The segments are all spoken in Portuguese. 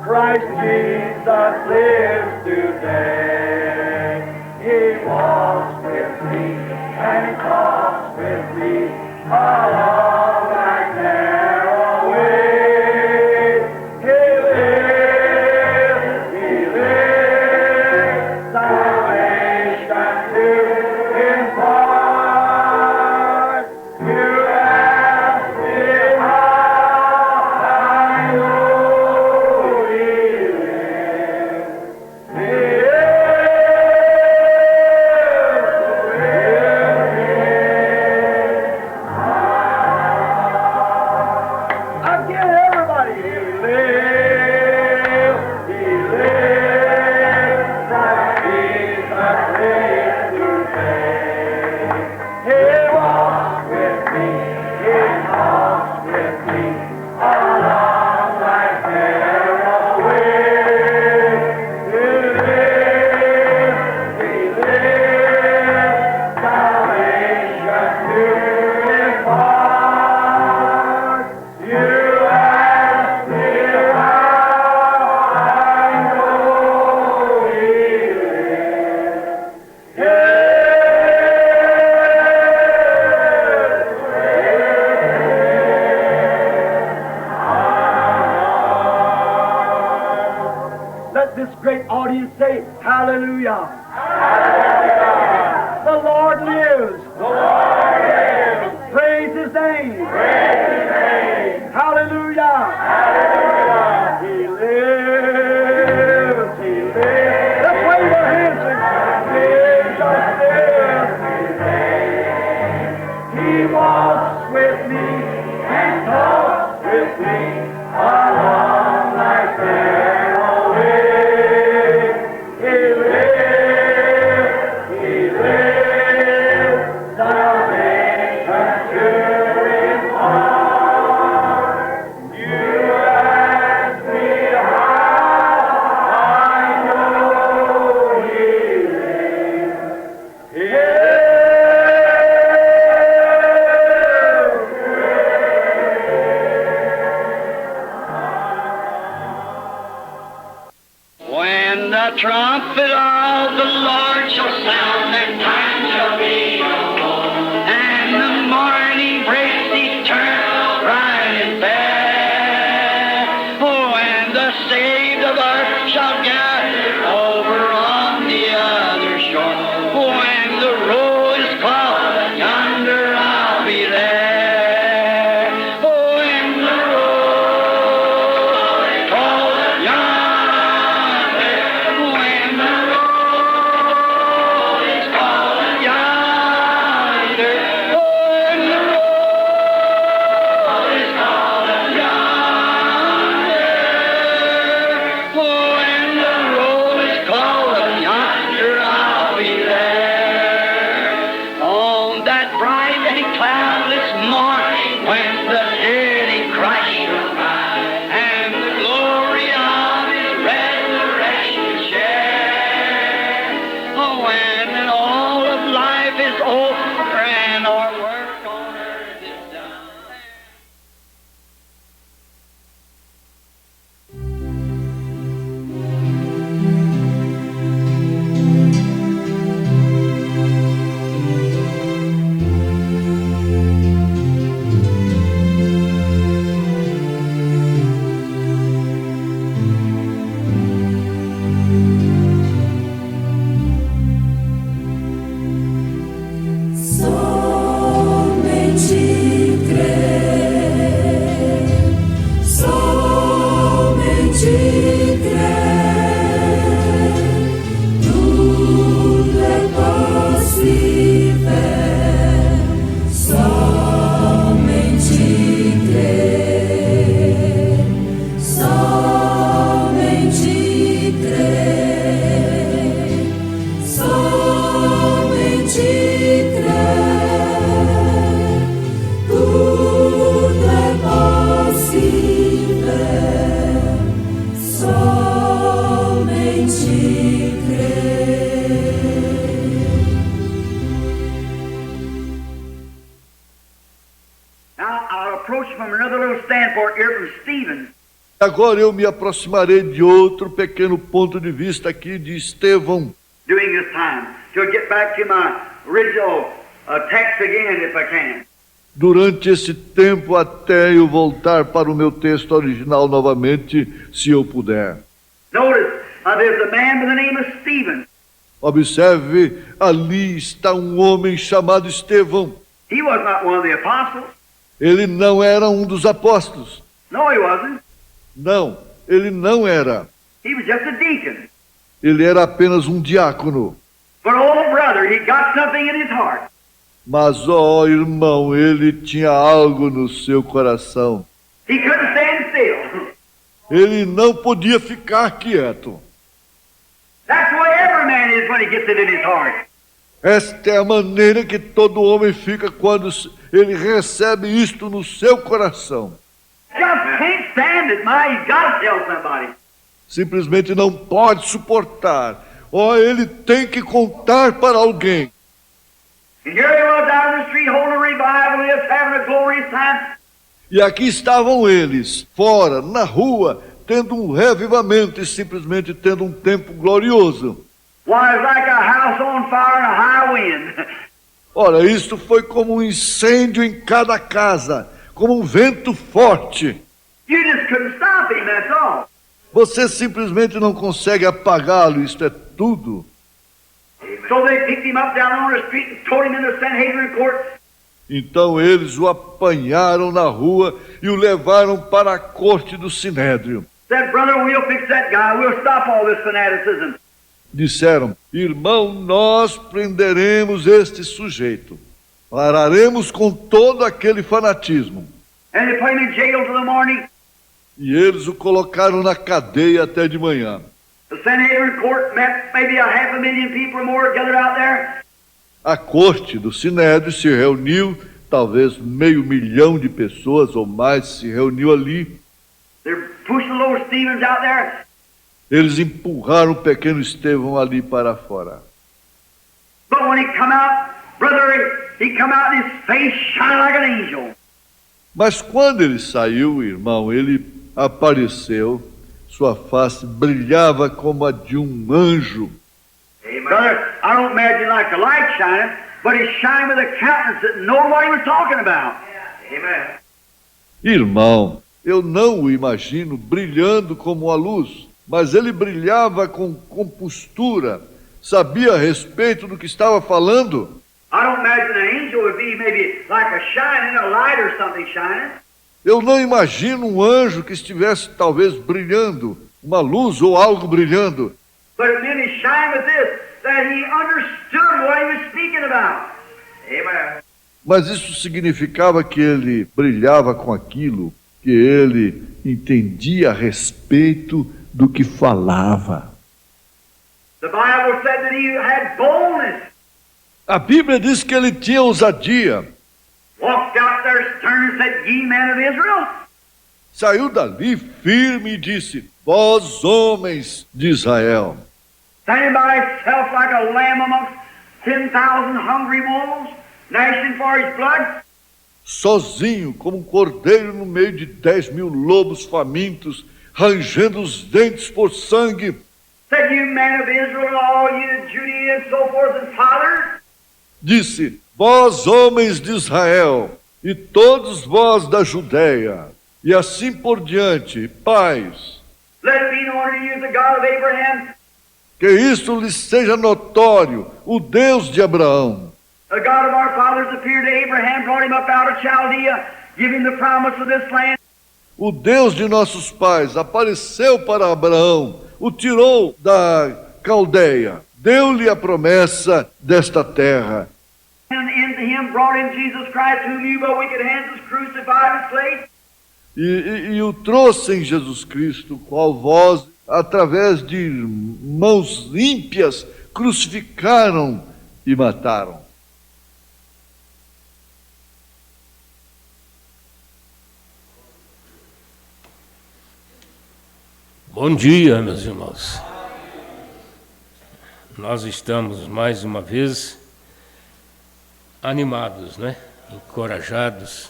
Christ Jesus lives today. He walks with me and he talks with me along that narrow way. He lives, salvation to impart. You ask me how I know He lives. He again, everybody, He lives, He lives, Christ Jesus lives today. He walks with me, He talks with me, along that narrow way. He lives, salvation to impart. You ask me how I know He lives. Let this great audience say, Hallelujah. Hallelujah. The Lord lives. The Lord lives. Praise His name. Praise His name. Hallelujah. Hallelujah. He lives. He lives. Let's wave our hands and Jesus lives. He walks with me and talks with me along like narrow way. He lives, salvation to impart. You ask me how I know He lives. When the trumpet of the Lord shall sound, and time shall be alone, and the morning breaks eternal, bright and fair. Oh, and the saved of earth shall gather over on the other shore. When the roll is called, yonder I'll be there. Oh, when the roll is called, yonder, when the roll is called, yonder, when the roll is called, yonder, when the roll is called, yonder I'll be there. On that bright and cloudless morning, when the dead in Christ shall rise, and the glory of His resurrection share. Oh, when all of life is over and our work on earth is done. Now, I'll approach from another little standpoint here from Stephen. Agora eu me aproximarei de outro pequeno ponto de vista aqui de Estevão. During this time, to get back to my original text again, if I can. Durante esse tempo, até eu voltar para o meu texto original novamente, se eu puder. Notice, there's a man by the name of Stephen. Observe, ali está um homem chamado Estevão. He was not one of the apostles. Ele não era um dos apóstolos. No, he wasn't. Não, ele não era. He was just a deacon. Ele era apenas um diácono. But oh, brother, he got something in his heart. Mas, ó irmão, ele tinha algo no seu coração. He couldn't stand still. Ele não podia ficar quieto. That's the way every man is when he gets it in his heart. Esta é a maneira que todo homem fica quando ele recebe isto no seu coração. Just can't stand it, man. He's got to tell somebody. Simplesmente não pode suportar. Ó, ele tem que contar para alguém. And here he was out in the street holding a revival, just having a glorious time. E aqui estavam eles, fora, na rua, tendo um revivamento e simplesmente tendo um tempo glorioso. Why, it's like a house on fire and a high wind. Ora, isto foi como um incêndio em cada casa, como um vento forte. You just couldn't stop him, that's all. Você simplesmente não consegue apagá-lo, isto é tudo. So they picked him up down on the street and threw him in the Sanhedrin court. Então eles o apanharam na rua e o levaram para a corte do Sinédrio. Said, brother, we'll fix that guy. We'll stop all this fanaticism. Disseram, irmão, nós prenderemos este sujeito. Pararemos com todo aquele fanatismo. And they put him in jail till the morning. E eles o colocaram na cadeia até de manhã. The Sanhedrin court met maybe 500,000 people or more gathered out there. A corte do Sinédrio se reuniu, talvez 500,000 de pessoas ou mais se reuniu ali. They're pushing the little Stevens out there. Eles empurraram o pequeno Estevão ali para fora. But when he come out, brother, he come out and his face shine like an angel. Mas quando ele saiu, irmão, ele apareceu, sua face brilhava como a de um anjo. Brother, I don't imagine like a light shining, but he shined with a countenance that knowed what he was talking about. Amen. Irmão, eu não o imagino brilhando como a luz, mas ele brilhava com compostura, sabia a respeito do que estava falando. I don't imagine an angel would be maybe like a shining, a light or something shining. Eu não imagino um anjo que estivesse talvez brilhando, uma luz ou algo brilhando. But it meant he shined with this, that he understood what he was speaking about. Amen. Mas isso significava que ele brilhava com aquilo que ele entendia a respeito do que falava. The Bible said that he had boldness. A Bíblia diz que ele tinha ousadia. Walked out there stern and said, ye men of Israel. Saiu dali firme e disse, vós homens de Israel. Standing by himself like a lamb amongst 10,000 hungry wolves, gnashing for his blood. Sozinho, como um cordeiro no meio de 10.000 lobos famintos, rangendo os dentes por sangue. Said, you men of Israel, all you Judeans, and so forth, and fathers. Disse, vós homens de Israel, e todos vós da Judéia, e assim por diante, pais. Let it be known to you the God of Abraham, Que isto lhes seja notório, o Deus de Abraão. the God of our fathers appeared to Abraham, brought him up out of Chaldea, giving the promise of this land. O Deus de nossos pais apareceu para Abraão, o tirou da Caldeia, deu-lhe a promessa desta terra. And into him brought in Jesus Christ, whom you by wicked hands was crucified and slain. E o trouxe em Jesus Cristo, qual vós, através de mãos ímpias, crucificaram e mataram. Bom dia, meus irmãos. Nós estamos mais uma vez animados, né? Encorajados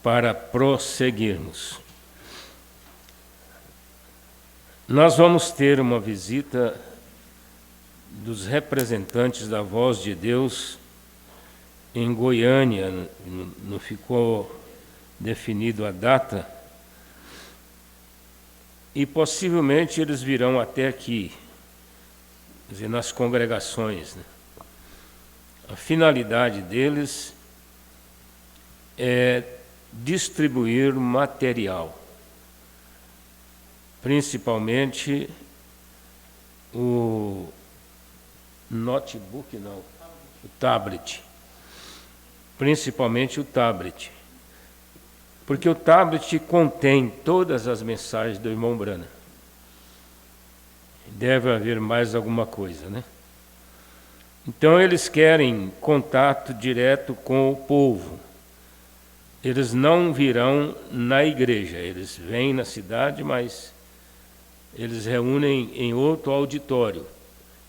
para prosseguirmos. Nós vamos ter uma visita dos representantes da Voz de Deus em Goiânia, não ficou definido a data, e possivelmente eles virão até aqui, quer dizer, nas congregações, né? A finalidade deles é distribuir material, principalmente o notebook, não, o tablet, principalmente o tablet, porque o tablet contém todas as mensagens do irmão Branham. Deve haver mais alguma coisa, né? Então eles querem contato direto com o povo. Eles não virão na igreja, eles vêm na cidade, mas eles reúnem em outro auditório,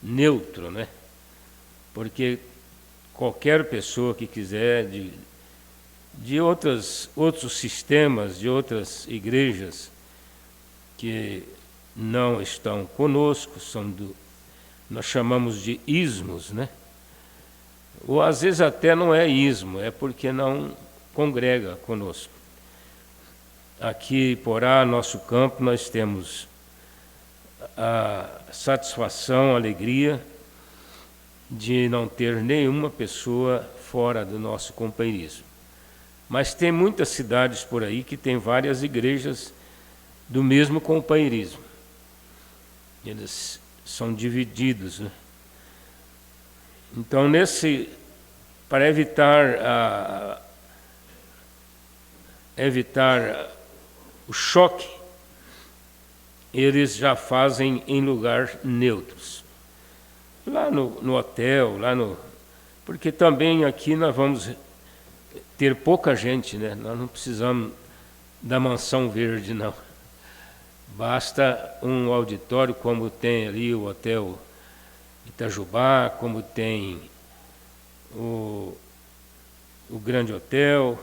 neutro, né? Porque qualquer pessoa que quiser de outros sistemas, de outras igrejas que não estão conosco, nós chamamos de ismos, né? Ou às vezes até não é ismo, é porque não congrega conosco. Aqui em Porá, nosso campo, nós temos a satisfação, a alegria de não ter nenhuma pessoa fora do nosso companheirismo. Mas tem muitas cidades por aí que tem várias igrejas do mesmo companheirismo. Eles são divididos, né? Então, para evitar o choque, eles já fazem em lugares neutros. Lá no hotel, porque também aqui nós vamos ter pouca gente, né? Nós não precisamos da mansão verde, não. Basta um auditório, como tem ali o Hotel Itajubá, como tem o Grande Hotel,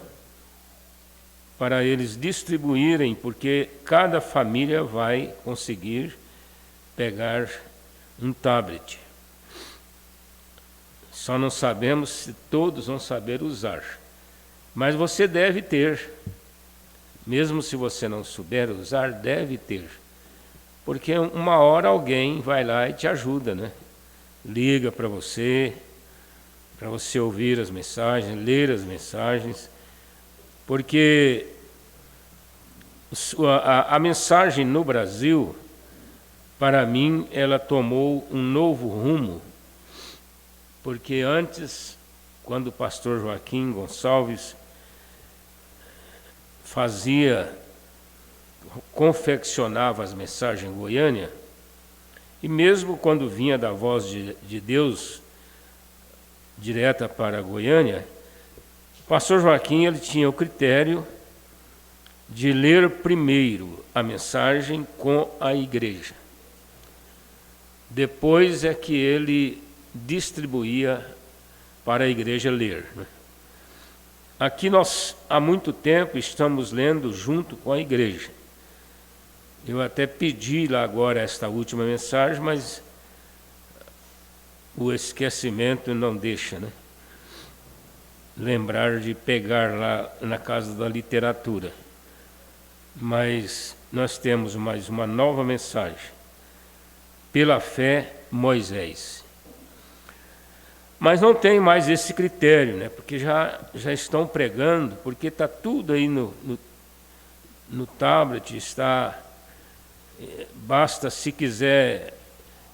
para eles distribuírem, porque cada família vai conseguir pegar um tablet. Só não sabemos se todos vão saber usar. Mas você deve ter. Mesmo se você não souber usar, deve ter. Porque uma hora alguém vai lá e te ajuda, né? Liga para você ouvir as mensagens, ler as mensagens. Porque a mensagem no Brasil, para mim, ela tomou um novo rumo. Porque antes, quando o pastor Joaquim Gonçalves confeccionava as mensagens em Goiânia, e mesmo quando vinha da Voz de Deus direta para Goiânia, o pastor Joaquim ele tinha o critério de ler primeiro a mensagem com a igreja. Depois é que ele distribuía para a igreja ler, né? Aqui nós, há muito tempo, estamos lendo junto com a igreja. Eu até pedi lá agora esta última mensagem, mas o esquecimento não deixa, né? Lembrar de pegar lá na Casa da Literatura. Mas nós temos mais uma nova mensagem. Pela fé, Moisés. Mas não tem mais esse critério, né? Porque já estão pregando, porque está tudo aí no tablet, basta, se quiser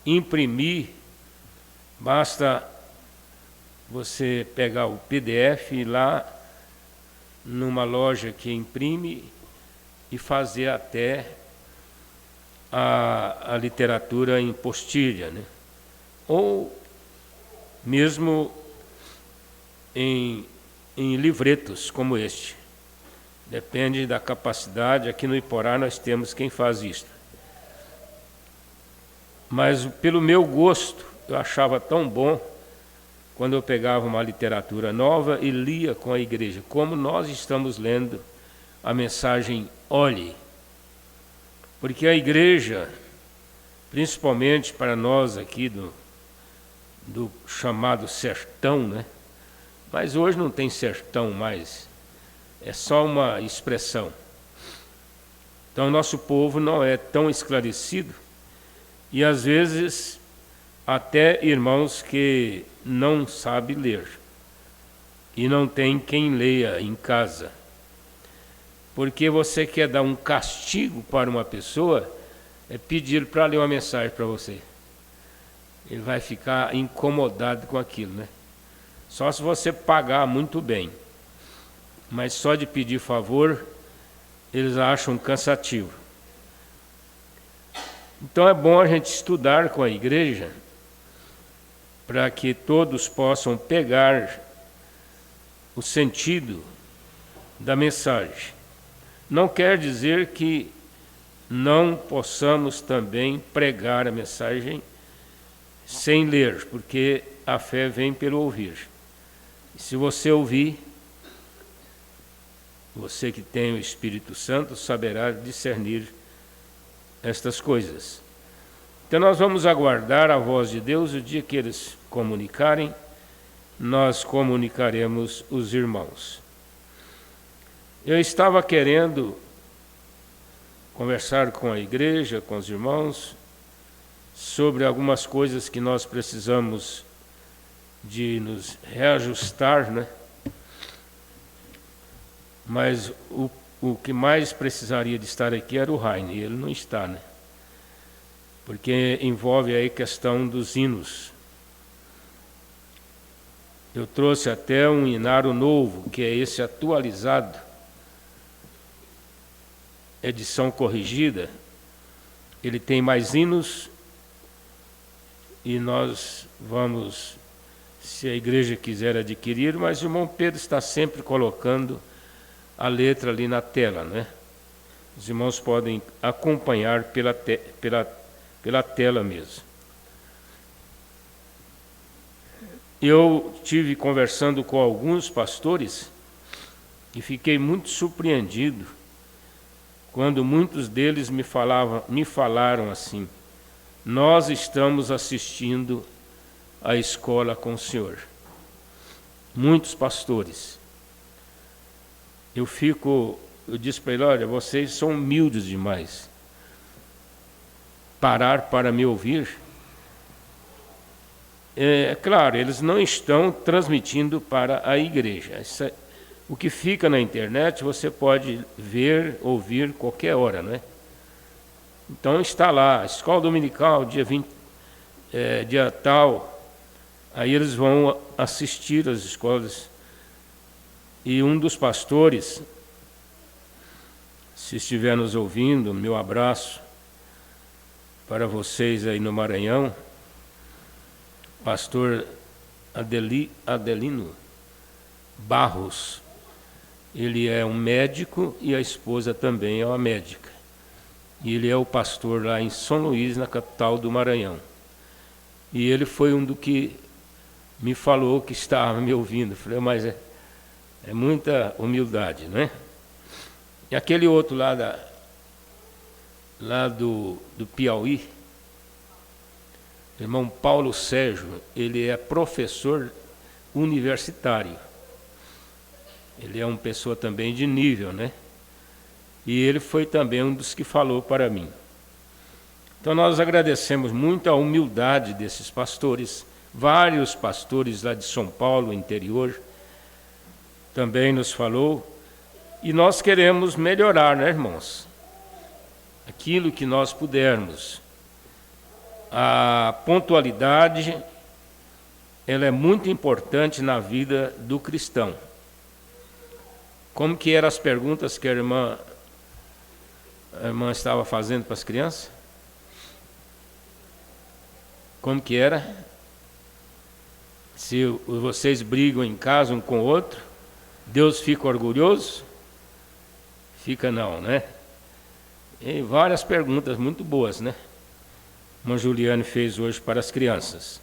imprimir, basta você pegar o PDF e ir lá numa loja que imprime e fazer até a literatura em postilha, né? Ou mesmo em livretos como este. Depende da capacidade. Aqui no Iporá nós temos quem faz isso. Mas pelo meu gosto, eu achava tão bom quando eu pegava uma literatura nova e lia com a igreja, como nós estamos lendo a mensagem Olhe. Porque a igreja, principalmente para nós aqui do chamado sertão, né? Mas hoje não tem sertão mais, é só uma expressão. Então, nosso povo não é tão esclarecido e, às vezes, até irmãos que não sabem ler e não tem quem leia em casa. Porque você quer dar um castigo para uma pessoa, é pedir para ler uma mensagem para você. Ele vai ficar incomodado com aquilo, né? Só se você pagar muito bem. Mas só de pedir favor, eles acham cansativo. Então é bom a gente estudar com a igreja, para que todos possam pegar o sentido da mensagem. Não quer dizer que não possamos também pregar a mensagem sem ler, porque a fé vem pelo ouvir. E se você ouvir, você que tem o Espírito Santo saberá discernir estas coisas. Então nós vamos aguardar a voz de Deus. O dia que eles comunicarem, nós comunicaremos os irmãos. Eu estava querendo conversar com a igreja, com os irmãos, sobre algumas coisas que nós precisamos de nos reajustar, né? Mas o que mais precisaria de estar aqui era o Raine, e ele não está, né? Porque envolve aí a questão dos hinos. Eu trouxe até um hinário novo, que é esse atualizado, edição corrigida. Ele tem mais hinos e nós vamos, se a igreja quiser adquirir, mas o irmão Pedro está sempre colocando a letra ali na tela, né? Os irmãos podem acompanhar pela tela mesmo. Eu tive conversando com alguns pastores e fiquei muito surpreendido quando muitos deles me falaram assim: nós estamos assistindo a escola com o Senhor. Muitos pastores. Eu disse para ele: olha, vocês são humildes demais. Parar para me ouvir. É claro, eles não estão transmitindo para a igreja. O que fica na internet você pode ver, ouvir qualquer hora, não é? Então está lá, escola dominical, dia 20, dia tal. Aí eles vão assistir às escolas. E um dos pastores, se estiver nos ouvindo, meu abraço para vocês aí no Maranhão, pastor Adelino Barros. Ele é um médico e a esposa também é uma médica. E ele é o pastor lá em São Luís, na capital do Maranhão. E ele foi um do que me falou que estava me ouvindo. Eu falei: mas é muita humildade, não é? E aquele outro lá do Piauí, irmão Paulo Sérgio, ele é professor universitário. Ele é uma pessoa também de nível, né? E ele foi também um dos que falou para mim. Então nós agradecemos muito a humildade desses pastores. Vários pastores lá de São Paulo, interior, também nos falou. E nós queremos melhorar, né, irmãos? Aquilo que nós pudermos. A pontualidade, ela é muito importante na vida do cristão. Como que eram as perguntas que a irmã estava fazendo para as crianças? Como que era? Se vocês brigam em casa um com o outro, Deus fica orgulhoso? Fica não, né? E várias perguntas muito boas, né? Uma Juliane fez hoje para as crianças.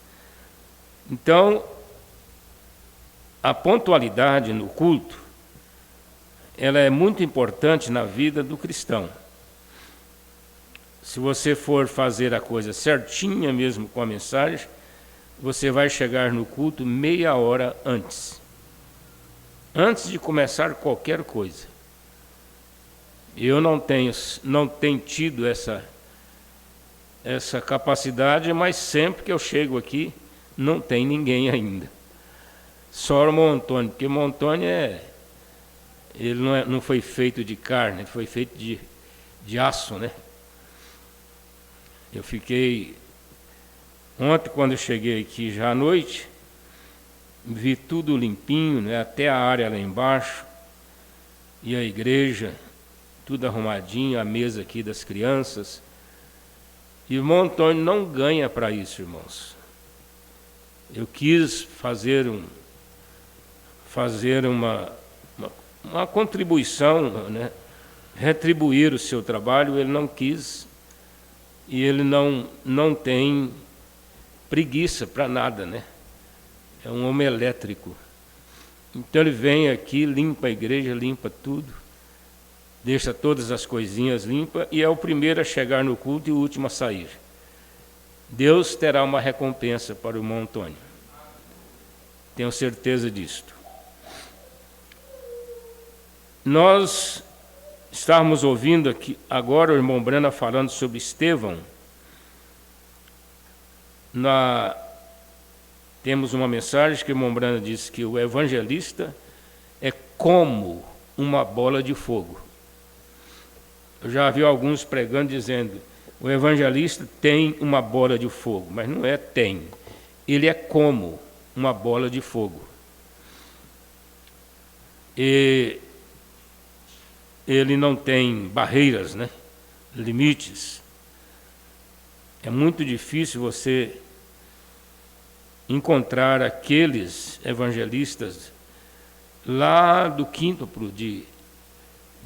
Então, a pontualidade no culto, ela é muito importante na vida do cristão. Se você for fazer a coisa certinha mesmo com a mensagem, você vai chegar no culto meia hora antes de começar qualquer coisa. Eu não tenho tido essa capacidade, mas sempre que eu chego aqui, não tem ninguém ainda. Só o irmão Antônio, porque o irmão Antônio ele não foi feito de carne, ele foi feito de aço, né? Eu fiquei, ontem quando eu cheguei aqui já à noite, vi tudo limpinho, né? Até a área lá embaixo, e a igreja, tudo arrumadinho, a mesa aqui das crianças. E o irmão Antônio não ganha para isso, irmãos. Eu quis fazer uma contribuição, né? Retribuir o seu trabalho, ele não quis, e ele não tem preguiça para nada, né? É um homem elétrico. Então ele vem aqui, limpa a igreja, limpa tudo, deixa todas as coisinhas limpas, e é o primeiro a chegar no culto e o último a sair. Deus terá uma recompensa para o irmão Antônio. Tenho certeza disto. Nós estávamos ouvindo aqui agora o irmão Brana falando sobre Estevão. Temos uma mensagem que o irmão Brana disse que o evangelista é como uma bola de fogo. Eu já vi alguns pregando dizendo, o evangelista tem uma bola de fogo, mas não é tem. Ele é como uma bola de fogo. E ele não tem barreiras, né? Limites. É muito difícil você encontrar aqueles evangelistas lá do quíntuplo de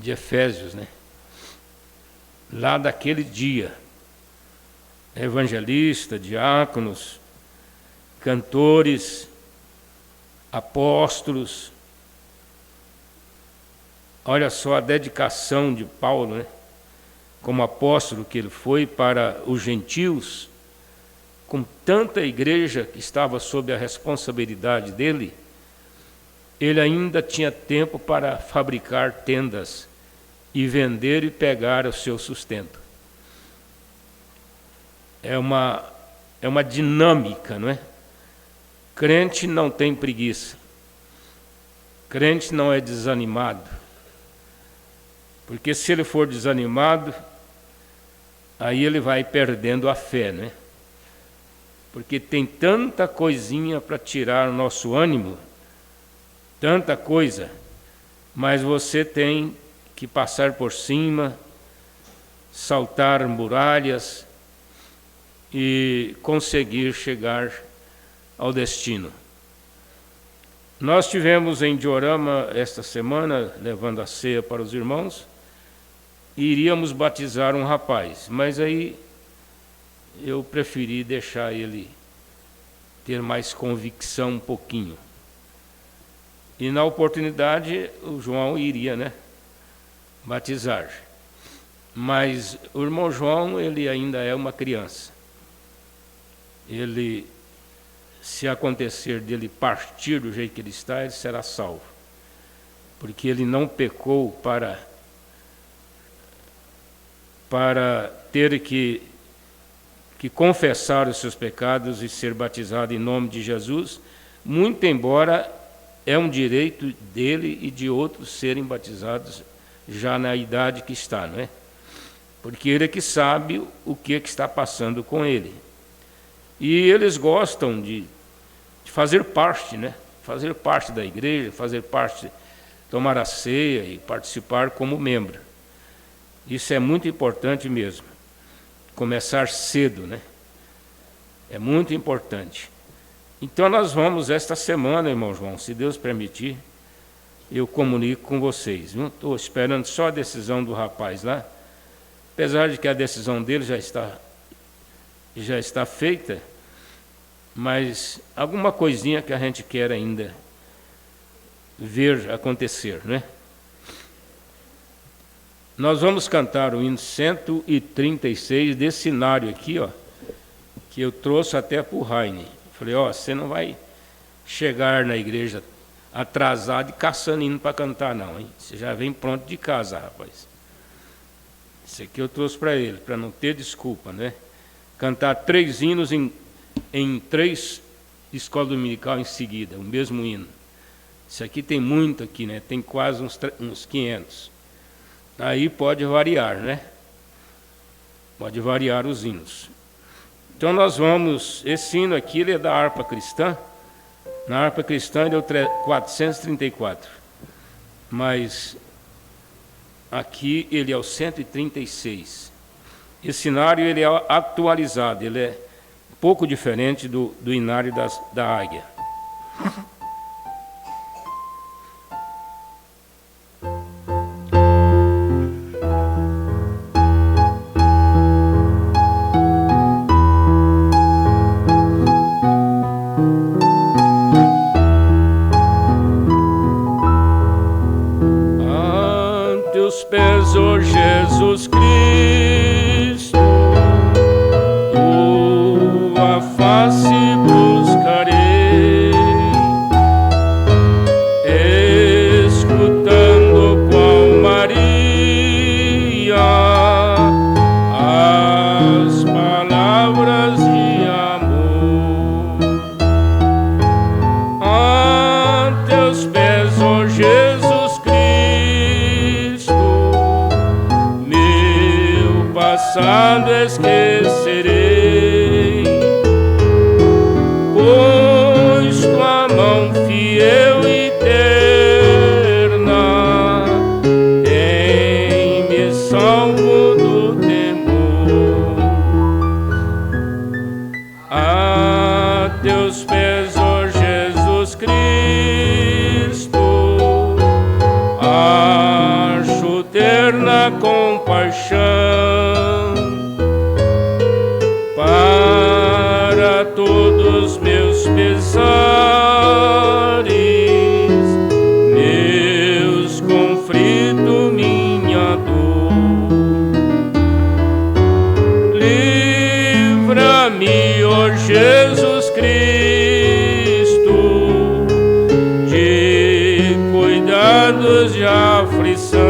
Efésios, né? Lá daquele dia, evangelista, diáconos, cantores, apóstolos. Olha só a dedicação de Paulo, né? Como apóstolo que ele foi para os gentios, com tanta igreja que estava sob a responsabilidade dele, ele ainda tinha tempo para fabricar tendas e vender e pegar o seu sustento. É uma dinâmica, não é? Crente não tem preguiça. Crente não é desanimado. Porque se ele for desanimado, aí ele vai perdendo a fé, né? Porque tem tanta coisinha para tirar o nosso ânimo, tanta coisa, mas você tem que passar por cima, saltar muralhas e conseguir chegar ao destino. Nós tivemos em Diorama esta semana, levando a ceia para os irmãos, e iríamos batizar um rapaz, mas aí eu preferi deixar ele ter mais convicção um pouquinho. E na oportunidade o João iria, né, batizar. Mas o irmão João, ele ainda é uma criança. Ele, se acontecer dele partir do jeito que ele está, ele será salvo. Porque ele não pecou para ter que confessar os seus pecados e ser batizado em nome de Jesus, muito embora é um direito dele e de outros serem batizados já na idade que está, não é? Porque ele é que sabe o que está passando com ele. E eles gostam de fazer parte, né? Fazer parte da igreja, fazer parte, tomar a ceia e participar como membro. Isso é muito importante mesmo. Começar cedo, né? É muito importante. Então nós vamos esta semana, irmão João, se Deus permitir, eu comunico com vocês. Estou esperando só a decisão do rapaz lá, apesar de que a decisão dele já está feita, mas alguma coisinha que a gente quer ainda ver acontecer, né? Nós vamos cantar o hino 136 desse cenário aqui, ó, que eu trouxe até para o Raine. Falei, ó, você não vai chegar na igreja atrasado e caçando hino para cantar, não, hein? Você já vem pronto de casa, rapaz. Isso aqui eu trouxe para ele, para não ter desculpa, né? Cantar 3 hinos em 3 escolas dominical em seguida, o mesmo hino. Isso aqui tem muito aqui, né? Tem quase uns 500. Aí pode variar, né? Pode variar os hinos. Então nós vamos, esse hino aqui ele é da harpa cristã. Na harpa cristã ele é o 434. Mas aqui ele é o 136. Esse inário ele é atualizado, ele é um pouco diferente do inário da águia. Ó Jesus Cristo, tua face buscarei, escutando com Maria as palavras de amor. A teus pés, ó Jesus Cristo, passado esquecerei, pois tua mão fiel e eterna tem-me salvo do temor. A teus pés, ó Jesus Cristo, acho terna compaixão para todos meus pesares, meus conflitos, minha dor. Livra-me, ó Jesus Cristo, de cuidados de aflição,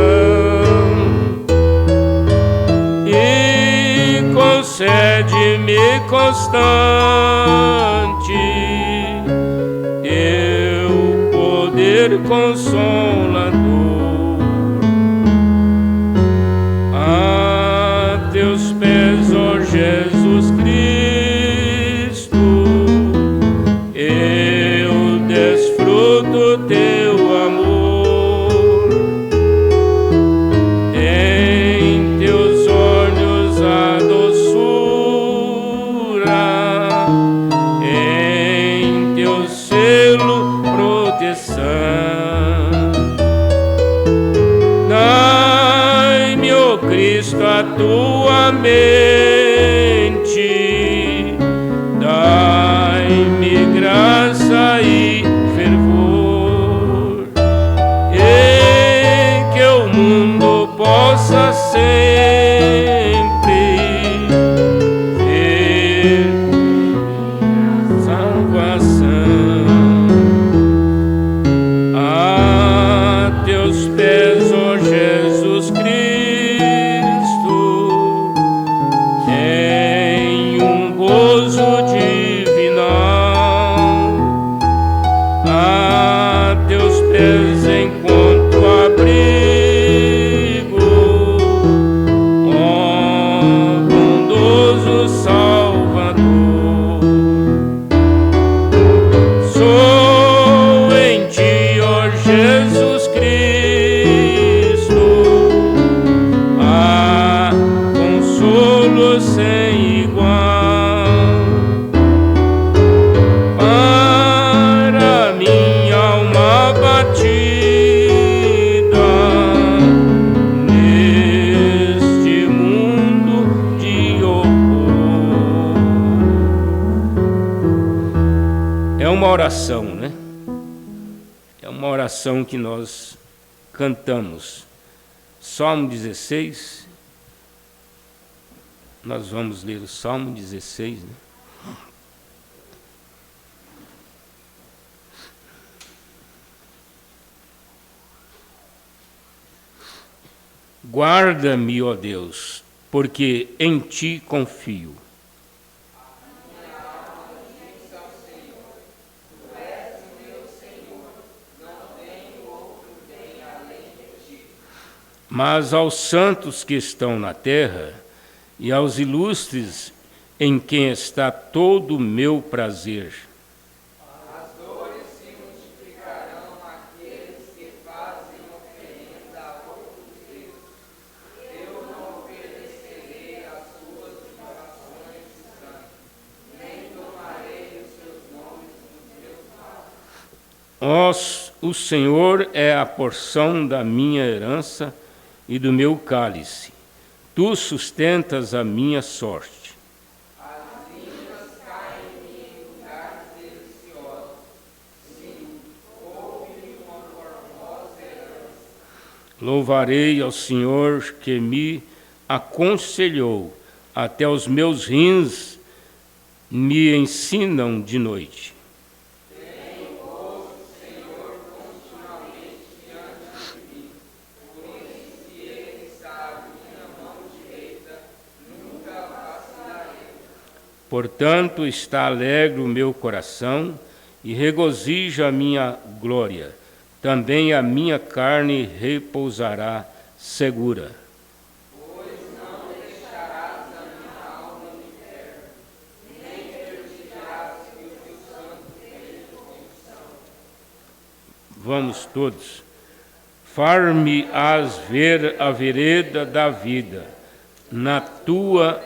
concede-me constante teu poder consolador. A teus pés, ó Jesus Cristo, eu desfruto teu amor. Em teus olhos a em teu selo proteção. Dai-me, ó Cristo, a tua mente, dai-me graça e fervor, e que o mundo possa sempre ver salvação. A teus pés, ó Jesus Cristo, tem um gozo divinal. A teus pés encontro abrigo, ó bondoso Salvador. Sou em ti, ó Jesus Cristo, há consolo sem igual para minha alma batida neste mundo de horror. É uma oração, né? É uma oração que nós cantamos Salmo 16. Nós vamos ler o Salmo 16, né? Guarda-me, ó Deus, porque em ti confio. Mas aos santos que estão na terra e aos ilustres em quem está todo o meu prazer. As dores se multiplicarão àqueles que fazem oferenda a outros deuses. Eu não obedecerei às suas invocações de sangue, nem tomarei os seus nomes nos meus lábios. O Senhor é a porção da minha herança e do meu cálice. Tu sustentas a minha sorte. As vinhas caem em mim em lugares deliciosos. Sim, houve-me uma formosa herança. Louvarei ao Senhor que me aconselhou, até os meus rins me ensinam de noite. Portanto, está alegre o meu coração e regozija a minha glória. Também a minha carne repousará segura. Pois não deixarás a minha alma no inferno, nem permitirás que o teu santo esteja em corrupção. Vamos todos. Far-me-ás ver a vereda da vida, na tua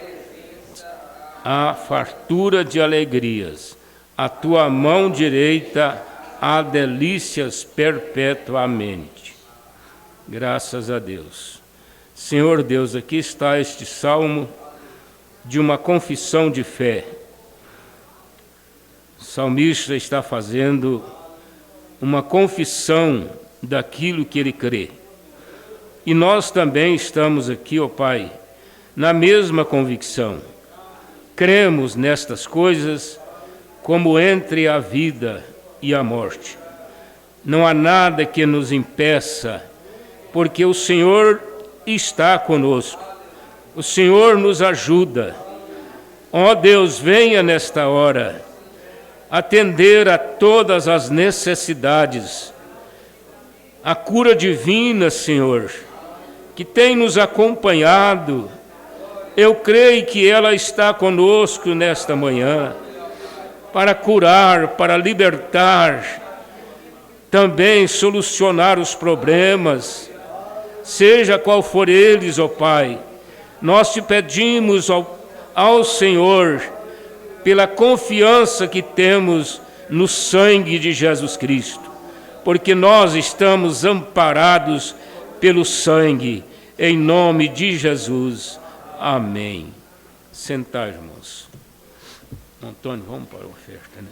a fartura de alegrias, a tua mão direita há delícias perpetuamente. Graças a Deus. Senhor Deus, aqui está este salmo de uma confissão de fé. O salmista está fazendo uma confissão daquilo que ele crê. E nós também estamos aqui, ó Pai, na mesma convicção. Cremos nestas coisas como entre a vida e a morte. Não há nada que nos impeça, porque o Senhor está conosco. O Senhor nos ajuda. Ó Deus, venha nesta hora atender a todas as necessidades. A cura divina, Senhor, que tem nos acompanhado, eu creio que ela está conosco nesta manhã, para curar, para libertar, também solucionar os problemas, seja qual for eles, ó Pai. Nós te pedimos ao Senhor, pela confiança que temos no sangue de Jesus Cristo, porque nós estamos amparados pelo sangue, em nome de Jesus. Amém. Sentar, irmãos. Antônio, vamos para a oferta, né?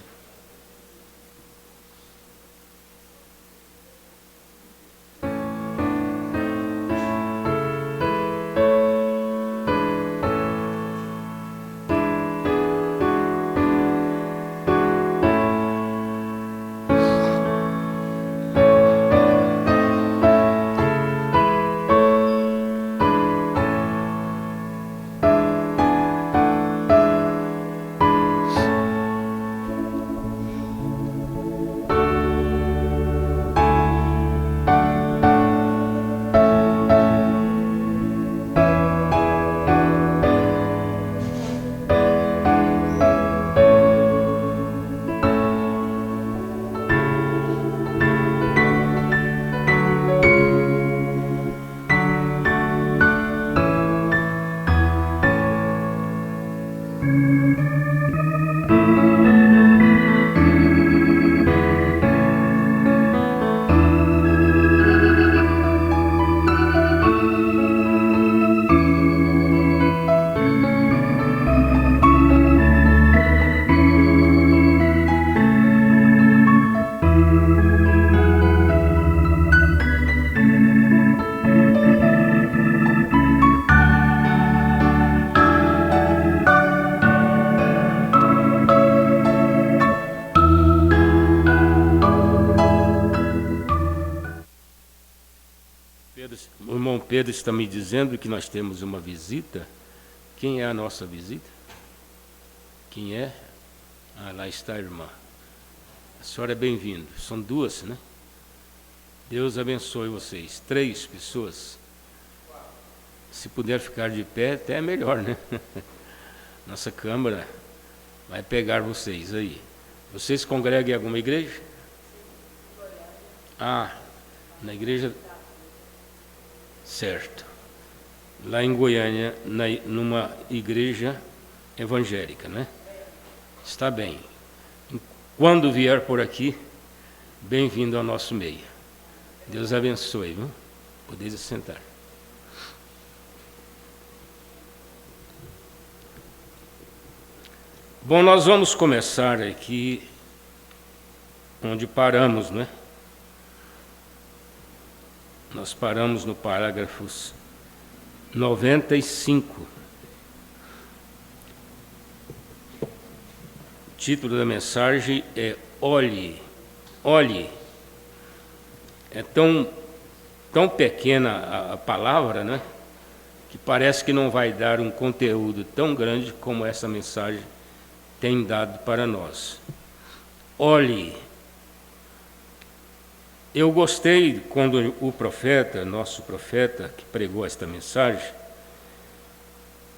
Pedro está me dizendo que nós temos uma visita. Quem é a nossa visita? Quem é? Ah, lá está a irmã. A senhora é bem-vinda. São duas, né? Deus abençoe vocês. 3 pessoas. Se puder ficar de pé, até é melhor, né? Nossa câmara vai pegar vocês aí. Vocês congregam em alguma igreja? Ah, na igreja... Certo. Lá em Goiânia, numa igreja evangélica, né? Está bem. Quando vier por aqui, bem-vindo ao nosso meio. Deus abençoe, viu? Podeis sentar. Bom, nós vamos começar aqui onde paramos, né? Nós paramos no parágrafo 95. O título da mensagem é Olhe. Olhe. É tão pequena a palavra, né? Que parece que não vai dar um conteúdo tão grande como essa mensagem tem dado para nós. Olhe. Eu gostei quando o profeta, nosso profeta, que pregou esta mensagem,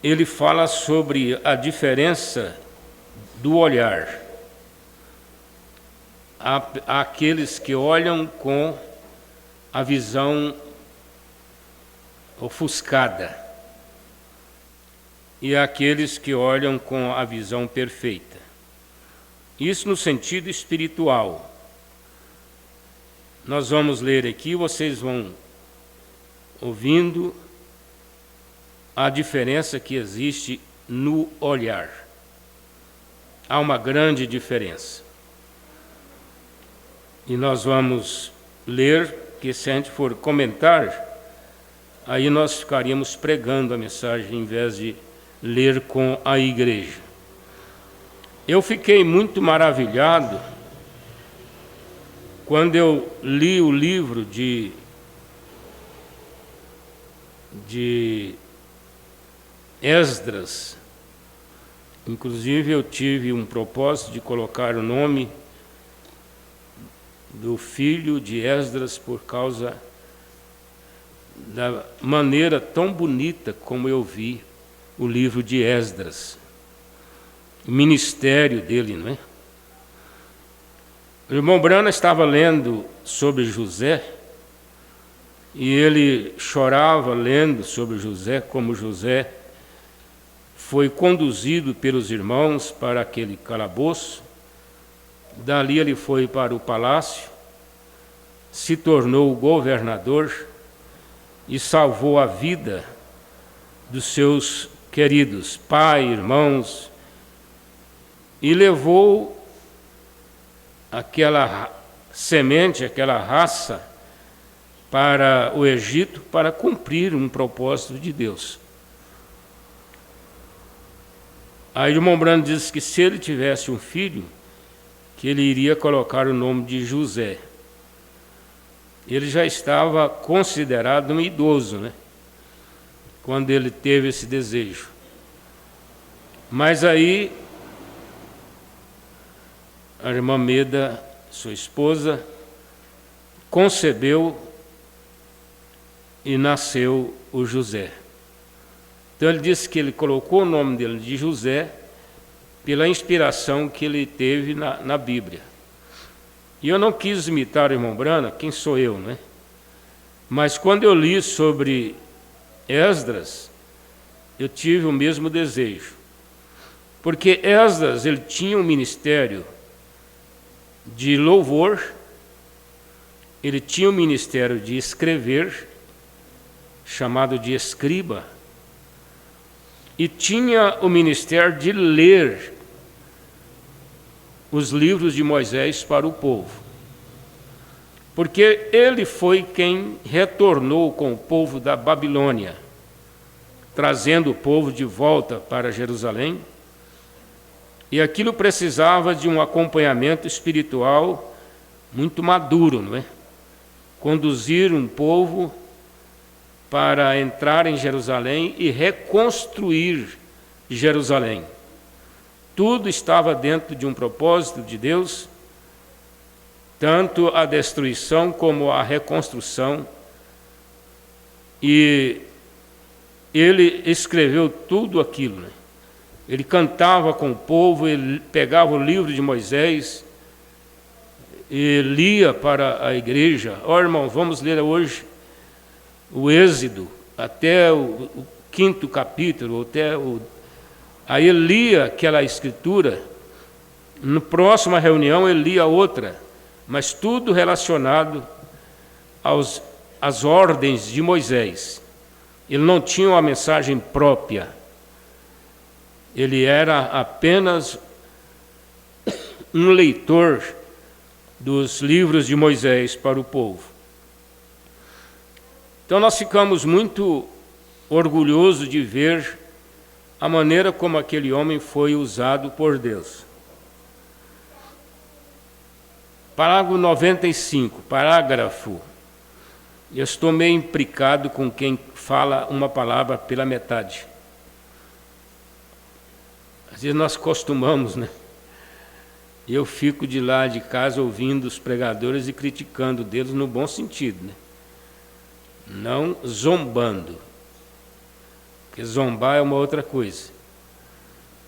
ele fala sobre a diferença do olhar. Há aqueles que olham com a visão ofuscada e há aqueles que olham com a visão perfeita. Isso no sentido espiritual. Nós vamos ler aqui, vocês vão ouvindo a diferença que existe no olhar. Há uma grande diferença. E nós vamos ler, que se a gente for comentar, aí nós ficaríamos pregando a mensagem em vez de ler com a igreja. Eu fiquei muito maravilhado quando eu li o livro de Esdras. Inclusive eu tive um propósito de colocar o nome do filho de Esdras por causa da maneira tão bonita como eu vi o livro de Esdras, o ministério dele, não é? O irmão Brana estava lendo sobre José e ele chorava lendo sobre José, como José foi conduzido pelos irmãos para aquele calabouço. Dali ele foi para o palácio, se tornou governador e salvou a vida dos seus queridos pai, irmãos, e levou aquela semente, aquela raça para o Egito para cumprir um propósito de Deus. Aí o irmão Brando diz que se ele tivesse um filho, que ele iria colocar o nome de José. Ele já estava considerado um idoso, né? Quando ele teve esse desejo. Mas aí a irmã Meda, sua esposa, concebeu e nasceu o José. Então ele disse que ele colocou o nome dele de José pela inspiração que ele teve na Bíblia. E eu não quis imitar o irmão Brana, quem sou eu, né? Mas quando eu li sobre Esdras, eu tive o mesmo desejo. Porque Esdras, ele tinha um ministério de louvor, ele tinha um ministério de escrever, chamado de escriba, e tinha o ministério de ler os livros de Moisés para o povo. Porque ele foi quem retornou com o povo da Babilônia, trazendo o povo de volta para Jerusalém, e aquilo precisava de um acompanhamento espiritual muito maduro, não é? Conduzir um povo para entrar em Jerusalém e reconstruir Jerusalém. Tudo estava dentro de um propósito de Deus, tanto a destruição como a reconstrução. E ele escreveu tudo aquilo, né? Ele cantava com o povo, ele pegava o livro de Moisés e lia para a igreja. Irmão, vamos ler hoje o Êxodo, até o 5º capítulo, aí ele lia aquela escritura. Na próxima reunião ele lia outra, mas tudo relacionado às ordens de Moisés. Ele não tinha uma mensagem própria. Ele era apenas um leitor dos livros de Moisés para o povo. Então nós ficamos muito orgulhosos de ver a maneira como aquele homem foi usado por Deus. Parágrafo 95, parágrafo. Eu estou meio implicado com quem fala uma palavra pela metade. Às vezes nós costumamos, né? Eu fico de lá de casa ouvindo os pregadores e criticando deles no bom sentido, né? Não zombando, porque zombar é uma outra coisa.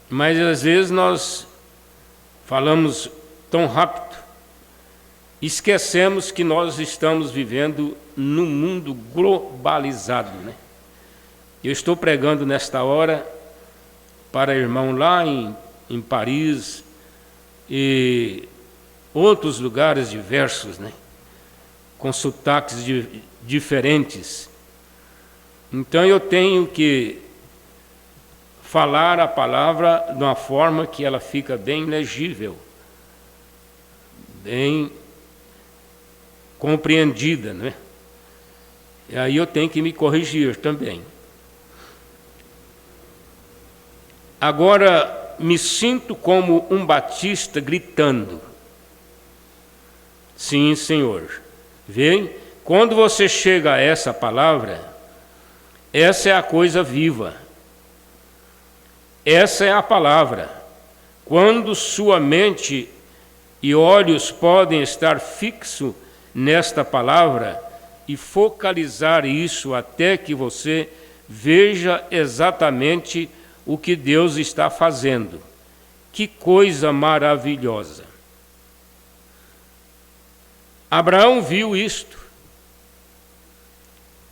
Mas às vezes nós falamos tão rápido, esquecemos que nós estamos vivendo num mundo globalizado, né? Eu estou pregando nesta hora para irmão lá em Paris e outros lugares diversos, né? Com sotaques diferentes. Então eu tenho que falar a palavra de uma forma que ela fica bem legível, bem compreendida, né? E aí eu tenho que me corrigir também. Agora me sinto como um batista gritando. Sim, Senhor. Vê? Quando você chega a essa palavra, essa é a coisa viva. Essa é a palavra. Quando sua mente e olhos podem estar fixos nesta palavra e focalizar isso até que você veja exatamente o que Deus está fazendo. Que coisa maravilhosa! Abraão viu isto.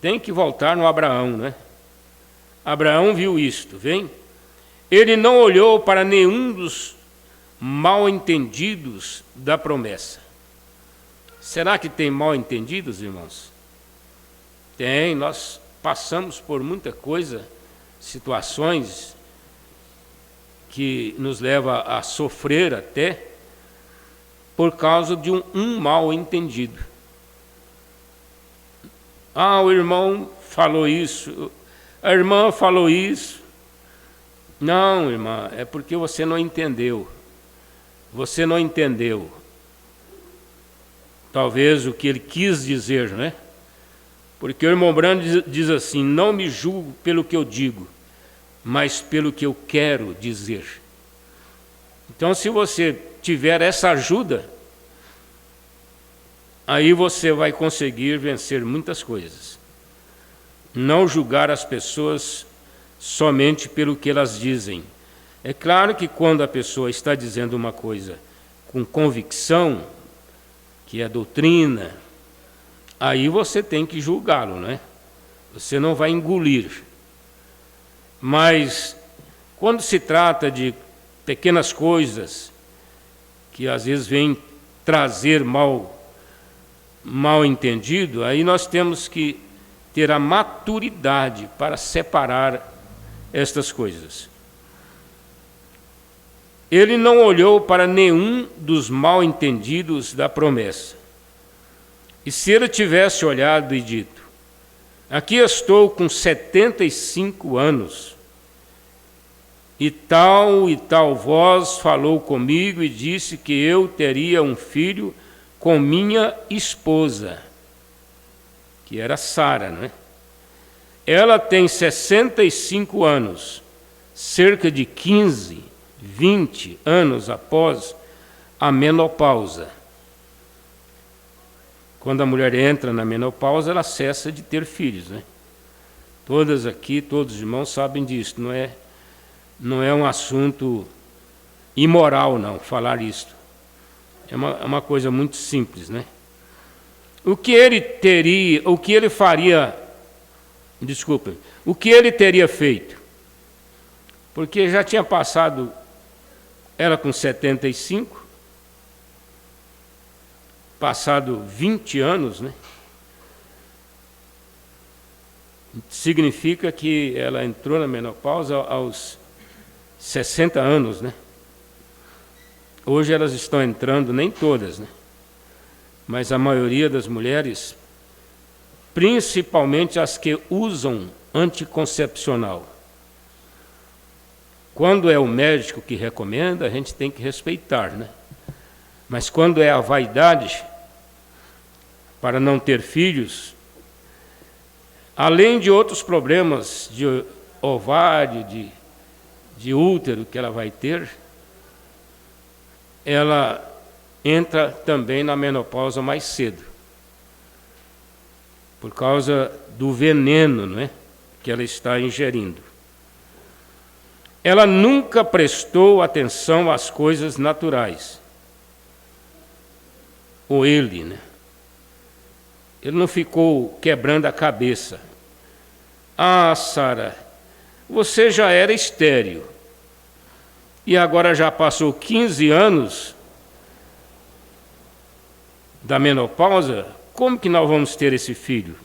Tem que voltar no Abraão, né? Abraão viu isto, vem? Ele não olhou para nenhum dos mal entendidos da promessa. Será que tem mal entendidos, irmãos? Tem, nós passamos por muita coisa, situações que nos leva a sofrer até por causa de um mal entendido. Ah, o irmão falou isso, a irmã falou isso. Não, irmã, é porque você não entendeu. Você não entendeu. Talvez o que ele quis dizer, né? Porque o irmão Brando diz assim: não me julgo pelo que eu digo, mas pelo que eu quero dizer. Então, se você tiver essa ajuda, aí você vai conseguir vencer muitas coisas. Não julgar as pessoas somente pelo que elas dizem. É claro que quando a pessoa está dizendo uma coisa com convicção, que é doutrina, aí você tem que julgá-lo, né? Você não vai engolir. Mas quando se trata de pequenas coisas que às vezes vêm trazer mal entendido, aí nós temos que ter a maturidade para separar estas coisas. Ele não olhou para nenhum dos mal entendidos da promessa. E se ele tivesse olhado e dito: aqui estou com 75 anos, e tal voz falou comigo e disse que eu teria um filho com minha esposa, que era Sara, não é? ela tem 65 anos, cerca de 15, 20 anos após a menopausa. Quando a mulher entra na menopausa, ela cessa de ter filhos, né? Todas aqui, todos os irmãos sabem disso, não é um assunto imoral, não, falar isto. É uma coisa muito simples, né? O que ele teria feito? Porque já tinha passado, ela com 75, passado 20 anos, né? Significa que ela entrou na menopausa aos 60 anos, né? Hoje elas estão entrando, nem todas, né? Mas a maioria das mulheres, principalmente as que usam anticoncepcional. Quando é o médico que recomenda, a gente tem que respeitar, né? Mas quando é a vaidade, para não ter filhos, além de outros problemas de ovário, de útero que ela vai ter, ela entra também na menopausa mais cedo, por causa do veneno, não é, que ela está ingerindo. Ela nunca prestou atenção às coisas naturais. Ou ele, né? Ele não ficou quebrando a cabeça. Ah, Sara, você já era estéril. E agora já passou 15 anos da menopausa, como que nós vamos ter esse filho?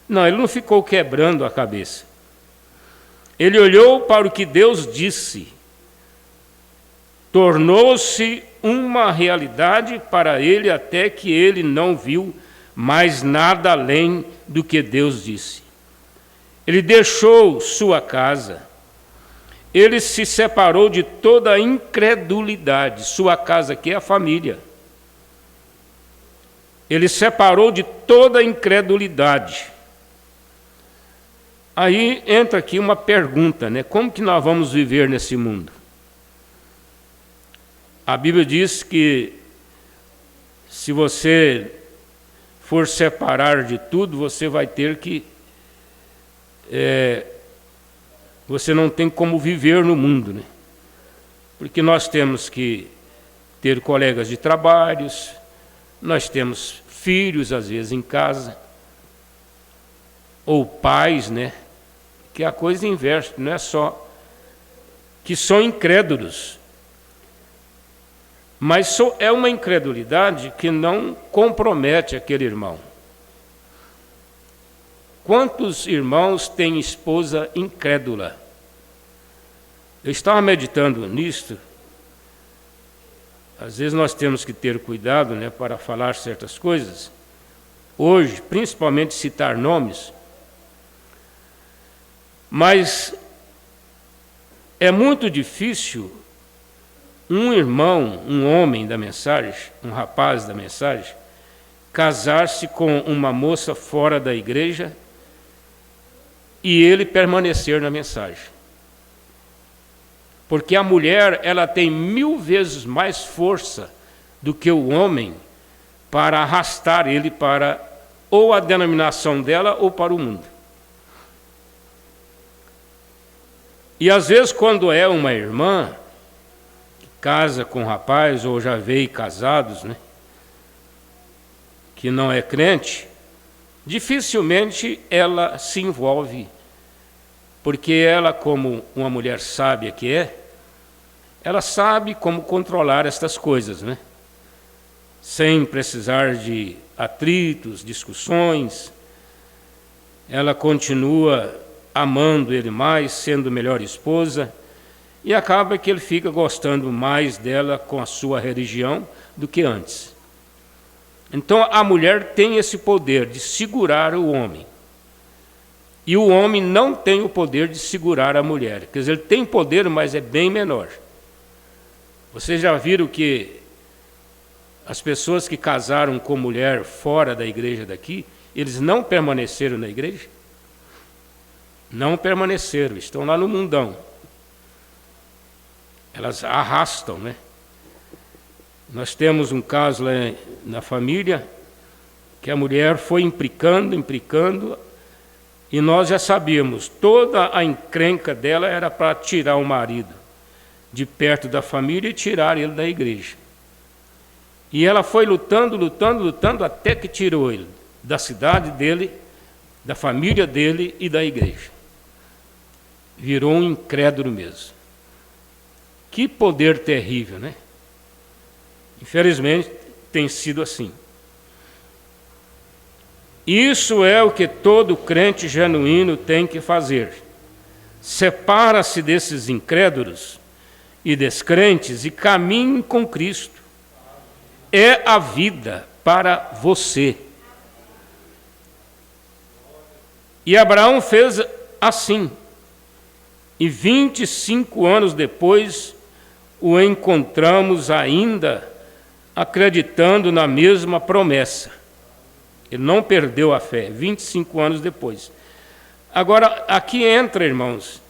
Não, ele não ficou quebrando a cabeça. Ele olhou para o que Deus disse. Tornou-se uma realidade para ele até que ele não viu mais nada além do que Deus disse. Ele deixou sua casa. Ele se separou de toda a incredulidade. Sua casa aqui é a família. Ele separou de toda a incredulidade. Aí entra aqui uma pergunta, né? Como que nós vamos viver nesse mundo? A Bíblia diz que se você for separar de tudo, você vai ter que... você não tem como viver no mundo, né? Porque nós temos que ter colegas de trabalhos, nós temos filhos, às vezes, em casa, ou pais, né? Que a coisa inversa, não é só que são incrédulos, mas é uma incredulidade que não compromete aquele irmão. Quantos irmãos têm esposa incrédula? Eu estava meditando nisto. Às vezes nós temos que ter cuidado, né, para falar certas coisas. Hoje, principalmente citar nomes. Mas é muito difícil um irmão, um homem da mensagem, um rapaz da mensagem, casar-se com uma moça fora da igreja e ele permanecer na mensagem. Porque a mulher, ela tem 1000 vezes mais força do que o homem para arrastar ele para ou a denominação dela ou para o mundo. E às vezes quando é uma irmã que casa com um rapaz ou já veio casados, né, que não é crente, dificilmente ela se envolve, porque ela, como uma mulher sábia que é, ela sabe como controlar estas coisas, né? Sem precisar de atritos, discussões. Ela continua amando ele mais, sendo melhor esposa, e acaba que ele fica gostando mais dela com a sua religião do que antes. Então a mulher tem esse poder de segurar o homem. E o homem não tem o poder de segurar a mulher. Quer dizer, ele tem poder, mas é bem menor. Vocês já viram que as pessoas que casaram com mulher fora da igreja daqui, eles não permaneceram na igreja? não permaneceram, estão lá no mundão. Elas arrastam, né? Nós temos um caso lá na família, que a mulher foi implicando, e nós já sabíamos, toda a encrenca dela era para tirar o marido de perto da família e tirar ele da igreja. E ela foi lutando, até que tirou ele da cidade dele, da família dele e da igreja. Virou um incrédulo mesmo. Que poder terrível, né? Infelizmente, tem sido assim. Isso é o que todo crente genuíno tem que fazer. Separa-se desses incrédulos e descrentes e caminhe com Cristo. É a vida para você. E Abraão fez assim. E 25 anos depois, o encontramos ainda acreditando na mesma promessa. Ele não perdeu a fé, 25 anos depois. Agora, aqui entra, irmãos,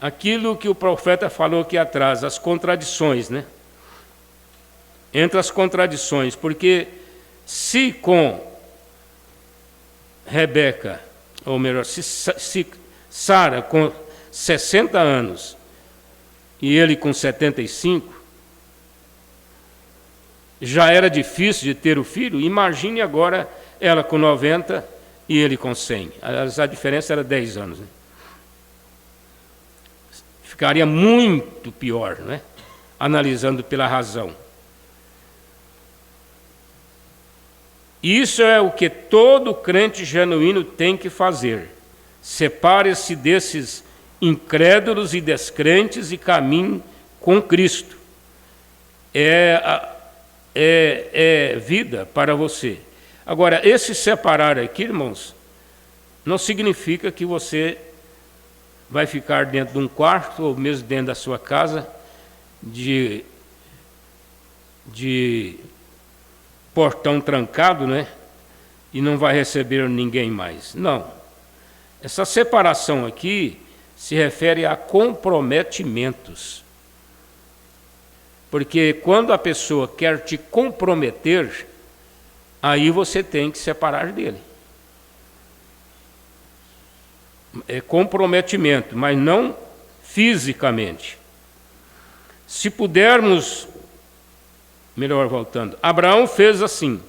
aquilo que o profeta falou aqui atrás, as contradições, né? Entra as contradições, porque se com Rebeca, ou melhor, se Sara com 60 anos e ele com 75, já era difícil de ter o filho, imagine agora ela com 90 e ele com 100. A diferença era 10 anos. Né? Ficaria muito pior, né? Analisando pela razão. Isso é o que todo crente genuíno tem que fazer. Separe-se desses incrédulos e descrentes e caminhe com Cristo. É vida para você. Agora, esse separar aqui, irmãos, não significa que você vai ficar dentro de um quarto ou mesmo dentro da sua casa de portão trancado, né? E não vai receber ninguém mais. Não. Essa separação aqui se refere a comprometimentos. Porque quando a pessoa quer te comprometer, aí você tem que separar dele. É comprometimento, mas não fisicamente. Se pudermos, melhor voltando, Abraão fez assim,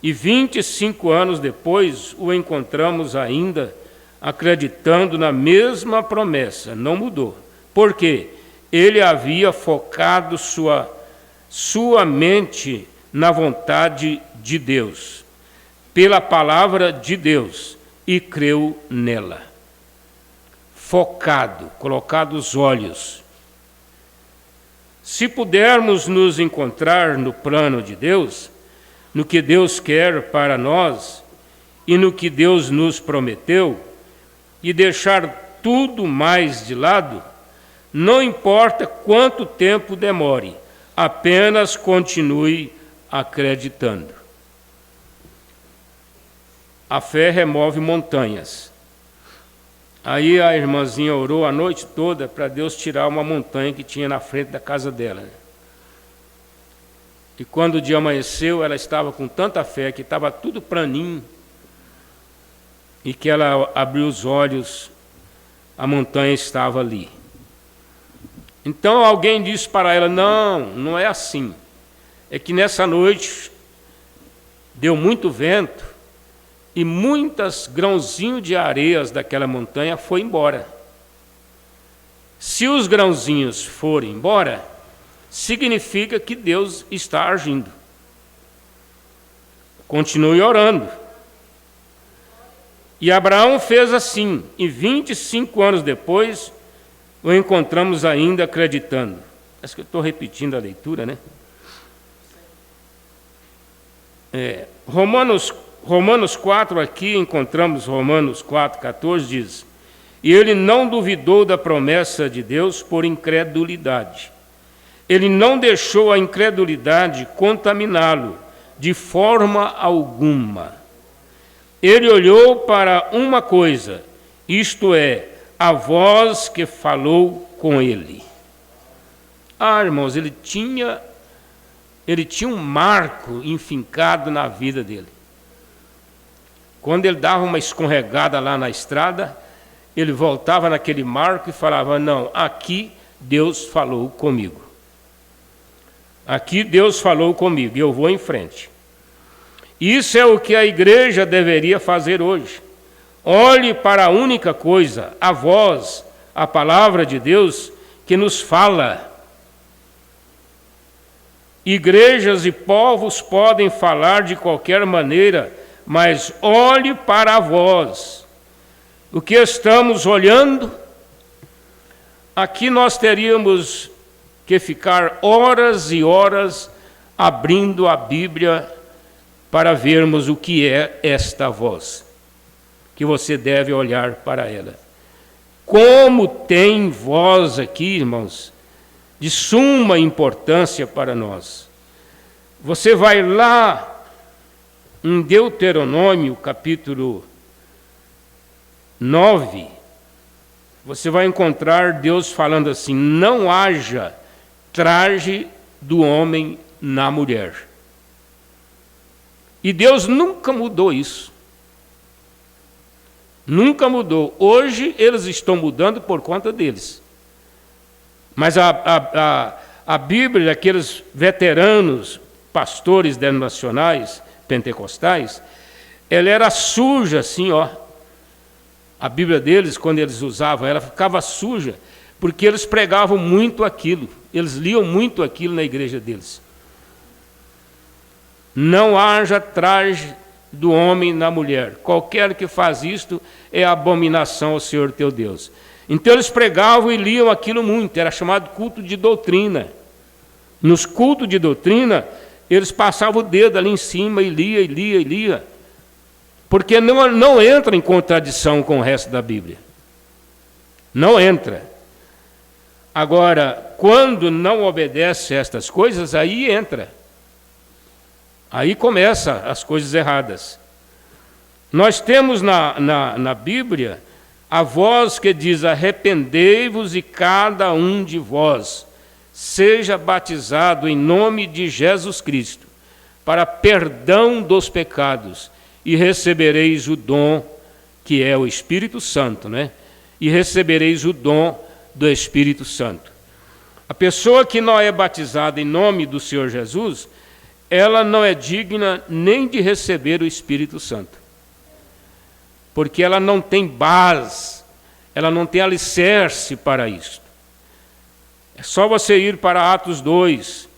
e 25 anos depois o encontramos ainda acreditando na mesma promessa, não mudou. Por quê? Ele havia focado sua mente na vontade de Deus, pela palavra de Deus, e creu nela. Focado, colocado os olhos. Se pudermos nos encontrar no plano de Deus, no que Deus quer para nós e no que Deus nos prometeu, e deixar tudo mais de lado, não importa quanto tempo demore, apenas continue acreditando. A fé remove montanhas. Aí a irmãzinha orou a noite toda para Deus tirar uma montanha que tinha na frente da casa dela. E quando o dia amanheceu, ela estava com tanta fé que estava tudo planinho, e que ela abriu os olhos, a montanha estava ali. Então alguém disse para ela, não é assim. É que nessa noite deu muito vento e muitos grãozinhos de areias daquela montanha foi embora. Se os grãozinhos forem embora, significa que Deus está agindo. Continue orando. E Abraão fez assim, e 25 anos depois, o encontramos ainda acreditando. Acho que eu estou repetindo a leitura, né? Romanos 4, aqui encontramos Romanos 4,14, diz: e ele não duvidou da promessa de Deus por incredulidade. Ele não deixou a incredulidade contaminá-lo de forma alguma. Ele olhou para uma coisa isto é, a voz que falou com ele. Irmãos, ele tinha um marco enfincado na vida dele. Quando ele dava uma escorregada lá na estrada, ele voltava naquele marco e falava: não, aqui Deus falou comigo. Aqui Deus falou comigo, e eu vou em frente. Isso é o que a igreja deveria fazer hoje. Olhe para a única coisa, a voz, a palavra de Deus, que nos fala. Igrejas e povos podem falar de qualquer maneira, mas olhe para a voz. O que estamos olhando? Aqui nós teríamos que ficar horas e horas abrindo a Bíblia para vermos o que é esta voz, que você deve olhar para ela. Como tem voz aqui, irmãos, de suma importância para nós. Você vai lá em Deuteronômio, capítulo 9, você vai encontrar Deus falando assim: não haja traje do homem na mulher. E Deus nunca mudou isso. Nunca mudou. Hoje eles estão mudando por conta deles. Mas a Bíblia, aqueles veteranos, pastores denominacionais, pentecostais, ela era suja assim, ó. A Bíblia deles, quando eles usavam, ela ficava suja, porque eles pregavam muito aquilo, eles liam muito aquilo na igreja deles. Não haja traje do homem na mulher. Qualquer que faz isto é abominação ao Senhor teu Deus. Então eles pregavam e liam aquilo muito, era chamado culto de doutrina. Nos cultos de doutrina, eles passavam o dedo ali em cima e lia, porque não entra em contradição com o resto da Bíblia. Não entra. Agora, quando não obedece a estas coisas, aí entra. Aí começa as coisas erradas. Nós temos na Bíblia a voz que diz: arrependei-vos e cada um de vós seja batizado em nome de Jesus Cristo, para perdão dos pecados, e recebereis o dom, que é o Espírito Santo, né? E recebereis o dom do Espírito Santo. A pessoa que não é batizada em nome do Senhor Jesus, ela não é digna nem de receber o Espírito Santo, porque ela não tem base, ela não tem alicerce para isso. É só você ir para Atos 2,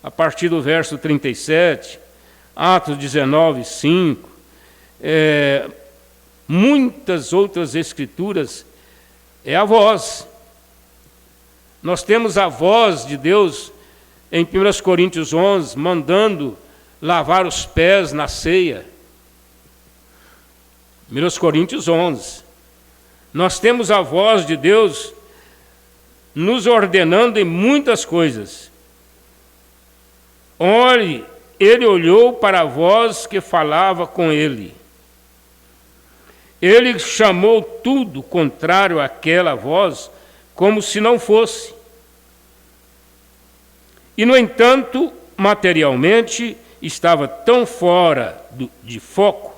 a partir do verso 37, Atos 19, 5, muitas outras escrituras, é a voz. Nós temos a voz de Deus em 1 Coríntios 11, mandando lavar os pés na ceia. 1 Coríntios 11. Nós temos a voz de Deus nos ordenando em muitas coisas. Olhe, ele olhou para a voz que falava com ele. Ele chamou tudo contrário àquela voz como se não fosse. E, no entanto, materialmente, estava tão fora de foco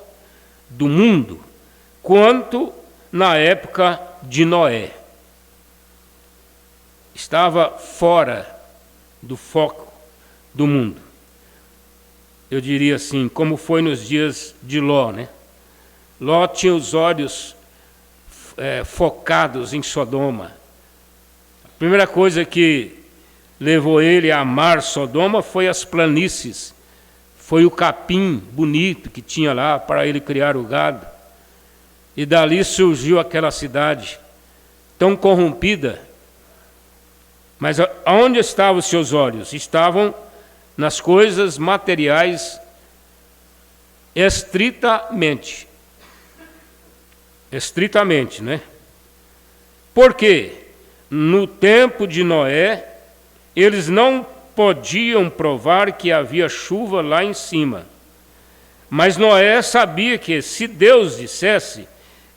do mundo quanto na época de Noé. Estava fora do foco do mundo. Eu diria assim, como foi nos dias de Ló, né? Ló tinha os olhos focados em Sodoma. A primeira coisa que levou ele a amar Sodoma foi as planícies, foi o capim bonito que tinha lá para ele criar o gado. E dali surgiu aquela cidade tão corrompida. Mas aonde estavam os seus olhos? Estavam nas coisas materiais estritamente. Estritamente, né? Porque no tempo de Noé, eles não podiam provar que havia chuva lá em cima. Mas Noé sabia que, se Deus dissesse,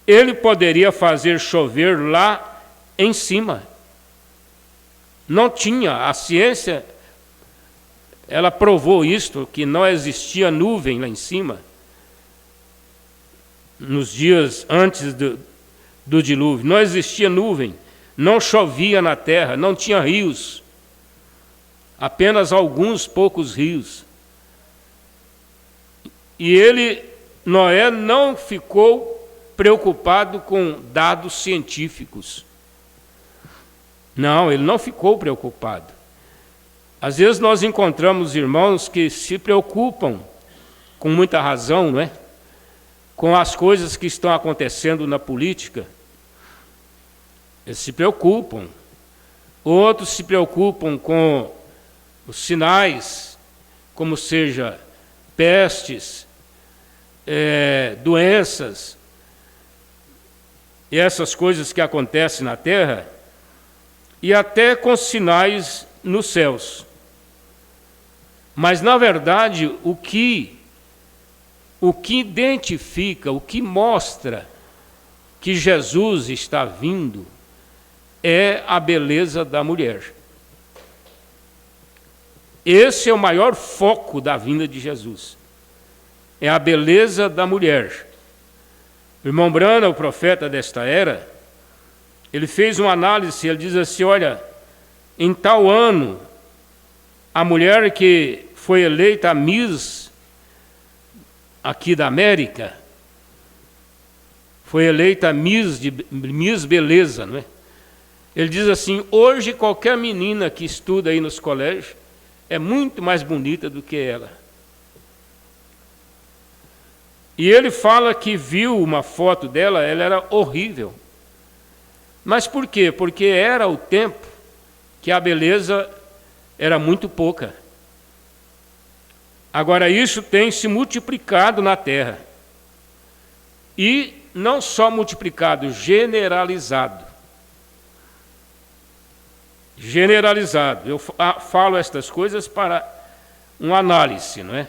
ele poderia fazer chover lá em cima. Não tinha, a ciência, ela provou isto, que não existia nuvem lá em cima, nos dias antes do dilúvio. Não existia nuvem, não chovia na terra, não tinha rios, apenas alguns poucos rios. E Noé, não ficou preocupado com dados científicos. Não, ele não ficou preocupado. Às vezes nós encontramos irmãos que se preocupam, com muita razão, não é? Com as coisas que estão acontecendo na política. Eles se preocupam. Outros se preocupam com os sinais, como seja pestes, doenças, e essas coisas que acontecem na terra, e até com sinais nos céus. Mas, na verdade, o que identifica, o que mostra que Jesus está vindo é a beleza da mulher. Esse é o maior foco da vinda de Jesus. É a beleza da mulher. O irmão Branham, o profeta desta era, ele fez uma análise, ele diz assim, olha, em tal ano, a mulher que foi eleita a Miss aqui da América, foi eleita Miss Beleza, não é? Ele diz assim, hoje qualquer menina que estuda aí nos colégios é muito mais bonita do que ela. E ele fala que viu uma foto dela, ela era horrível. Mas por quê? Porque era o tempo que a beleza era muito pouca. Agora, isso tem se multiplicado na terra. E não só multiplicado, generalizado. Generalizado. Eu falo estas coisas para uma análise, não é?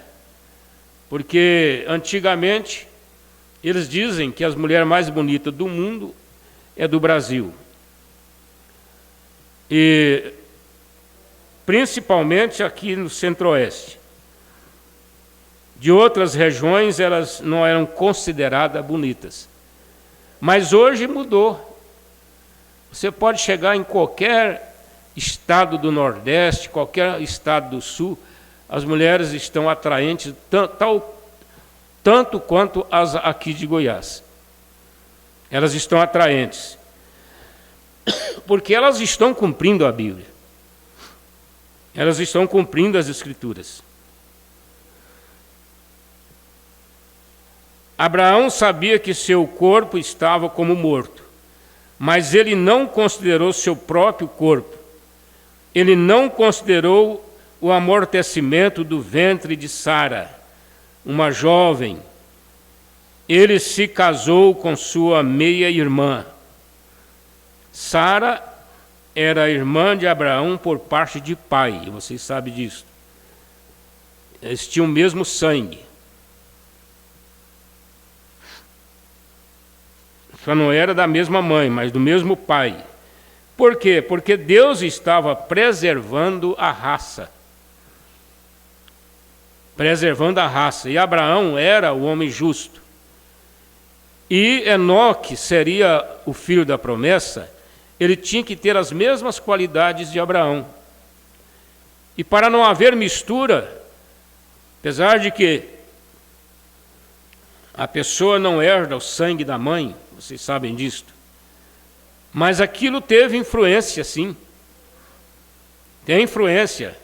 Porque antigamente eles dizem que as mulheres mais bonitas do mundo é do Brasil. E principalmente aqui no Centro-Oeste. De outras regiões elas não eram consideradas bonitas. Mas hoje mudou. Você pode chegar em qualquer estado do Nordeste, qualquer estado do Sul, as mulheres estão atraentes tanto quanto as aqui de Goiás. Elas estão atraentes. Porque elas estão cumprindo a Bíblia. Elas estão cumprindo as Escrituras. Abraão sabia que seu corpo estava como morto, mas ele não considerou seu próprio corpo. Ele não considerou o amortecimento do ventre de Sara, uma jovem. Ele se casou com sua meia-irmã. Sara era irmã de Abraão por parte de pai, vocês sabem disso. Eles tinham o mesmo sangue. Só não era da mesma mãe, mas do mesmo pai. Por quê? Porque Deus estava preservando a raça. Preservando a raça. E Abraão era o homem justo. E Enoque seria o filho da promessa. Ele tinha que ter as mesmas qualidades de Abraão. E para não haver mistura, apesar de que a pessoa não herda o sangue da mãe, vocês sabem disso, mas aquilo teve influência, sim. Tem influência.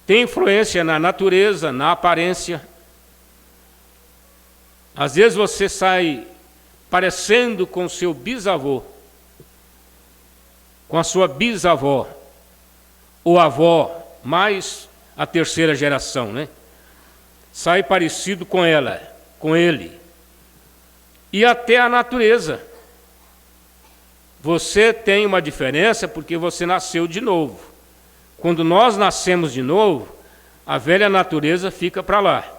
Tem influência na natureza, na aparência. Às vezes você sai parecendo com seu bisavô, com a sua bisavó, ou avó, mais a terceira geração, né? Sai parecido com ela, com ele. E até a natureza. Você tem uma diferença porque você nasceu de novo. Quando nós nascemos de novo, a velha natureza fica para lá.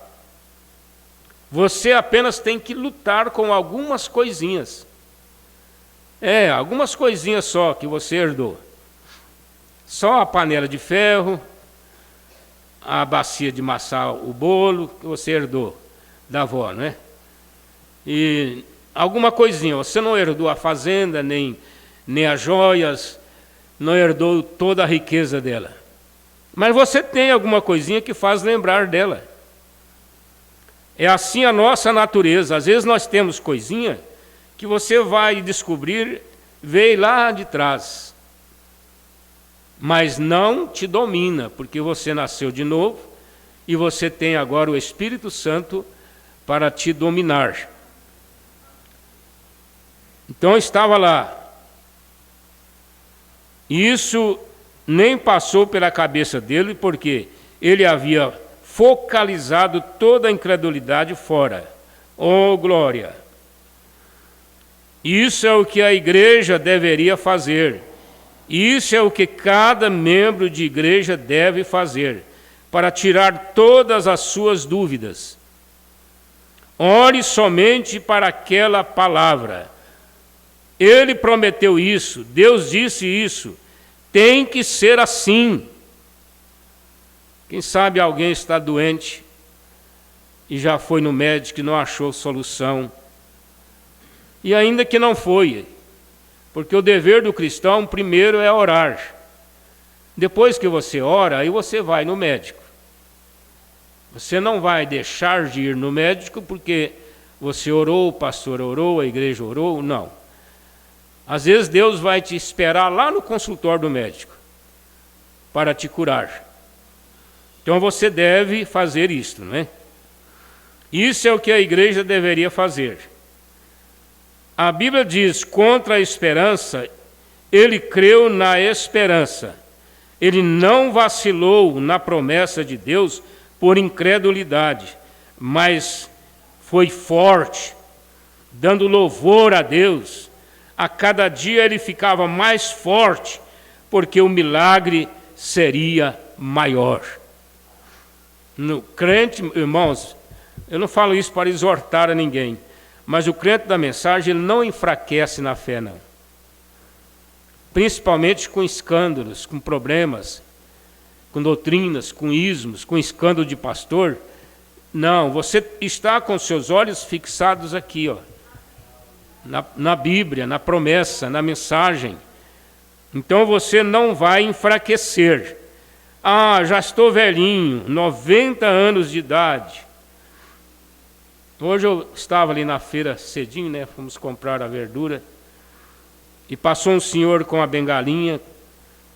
Você apenas tem que lutar com algumas coisinhas. Algumas coisinhas só que você herdou. Só a panela de ferro, a bacia de amassar o bolo que você herdou da avó, né? E alguma coisinha. Você não herdou a fazenda, nem as joias, não herdou toda a riqueza dela. Mas você tem alguma coisinha que faz lembrar dela. É assim a nossa natureza. Às vezes nós temos coisinha que você vai descobrir, veio lá de trás. Mas não te domina, porque você nasceu de novo e você tem agora o Espírito Santo para te dominar. Então estava lá. Isso nem passou pela cabeça dele, porque ele havia focalizado toda a incredulidade fora. Oh, glória! Isso é o que a igreja deveria fazer. Isso é o que cada membro de igreja deve fazer, para tirar todas as suas dúvidas. Ore somente para aquela palavra. Ele prometeu isso, Deus disse isso. Tem que ser assim. Quem sabe alguém está doente e já foi no médico e não achou solução. E ainda que não foi, porque o dever do cristão primeiro é orar. Depois que você ora, aí você vai no médico. Você não vai deixar de ir no médico porque você orou, o pastor orou, a igreja orou, não. Às vezes Deus vai te esperar lá no consultório do médico para te curar. Então você deve fazer isto, não é? Isso é o que a igreja deveria fazer. A Bíblia diz, contra a esperança, ele creu na esperança. Ele não vacilou na promessa de Deus por incredulidade, mas foi forte, dando louvor a Deus. A cada dia ele ficava mais forte, porque o milagre seria maior. No crente, irmãos, eu não falo isso para exortar a ninguém, mas o crente da mensagem, ele não enfraquece na fé, não. Principalmente com escândalos, com problemas, com doutrinas, com ismos, com escândalo de pastor. Não, você está com seus olhos fixados aqui, ó, na Bíblia, na promessa, na mensagem. Então você não vai enfraquecer. Ah, já estou velhinho, 90 anos de idade. Hoje eu estava ali na feira cedinho, né? Fomos comprar a verdura. E passou um senhor com a bengalinha,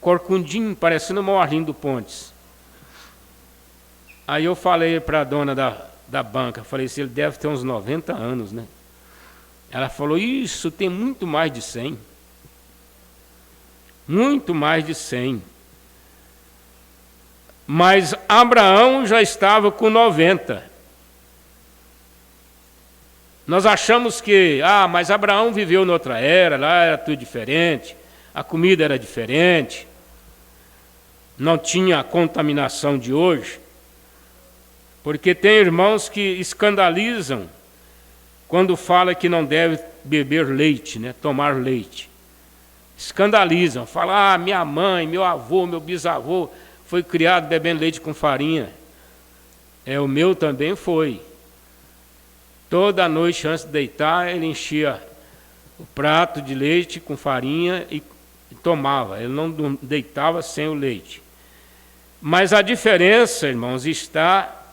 corcundinho, parecendo o Morrinho do Pontes. Aí eu falei para a dona da banca, falei assim, ele deve ter uns 90 anos, né? Ela falou, isso tem muito mais de 100. Muito mais de 100. Mas Abraão já estava com 90. Nós achamos que, mas Abraão viveu noutra era, lá era tudo diferente, a comida era diferente, não tinha a contaminação de hoje, porque tem irmãos que escandalizam quando fala que não deve beber leite, né, tomar leite. Escandalizam, falam, minha mãe, meu avô, meu bisavô foi criado bebendo leite com farinha. O meu também foi. Toda noite antes de deitar, ele enchia o prato de leite com farinha e tomava. Ele não deitava sem o leite. Mas a diferença, irmãos, está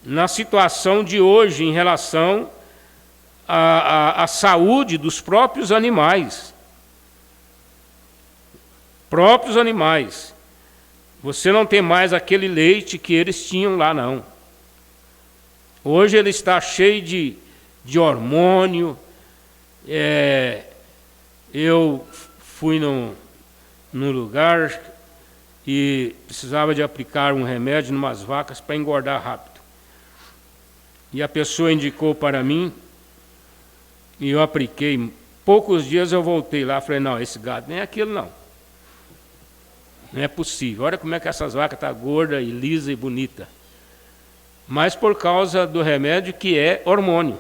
na situação de hoje em relação à saúde dos próprios animais. Próprios animais. Você não tem mais aquele leite que eles tinham lá, não. Hoje ele está cheio de hormônio. Eu fui num lugar e precisava de aplicar um remédio em umas vacas para engordar rápido. E a pessoa indicou para mim, e eu apliquei. Poucos dias eu voltei lá e falei, não, esse gado nem é aquilo, não. Não é possível. Olha como é que essas vacas estão gordas e lisa e bonita. mas por causa do remédio que é hormônio.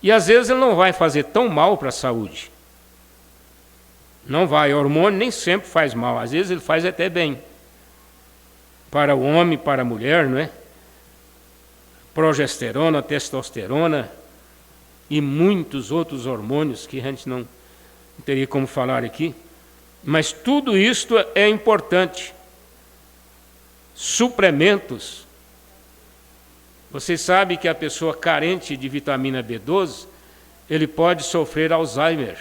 E às vezes ele não vai fazer tão mal para a saúde. Não vai, o hormônio nem sempre faz mal, às vezes ele faz até bem. Para o homem, para a mulher, não é? Progesterona, testosterona e muitos outros hormônios que a gente não teria como falar aqui. Mas tudo isto é importante. Suplementos. Você sabe que a pessoa carente de vitamina B12, ele pode sofrer Alzheimer,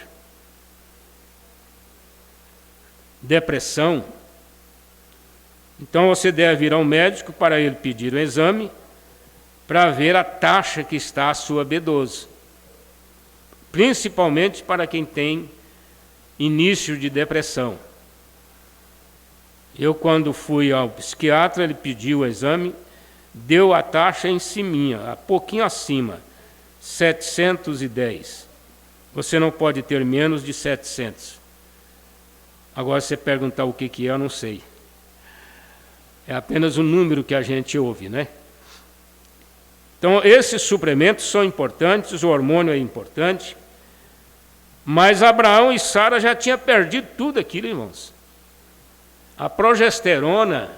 depressão. Então você deve ir ao médico para ele pedir um exame para ver a taxa que está a sua B12. Principalmente para quem tem início de depressão. Eu, quando fui ao psiquiatra, ele pediu o exame, deu a taxa em cima, pouquinho acima, 710. Você não pode ter menos de 700. Agora, se você perguntar o que é, eu não sei. É apenas o número que a gente ouve, né? Então, esses suplementos são importantes, o hormônio é importante, mas Abraão e Sara já tinham perdido tudo aquilo, irmãos. A progesterona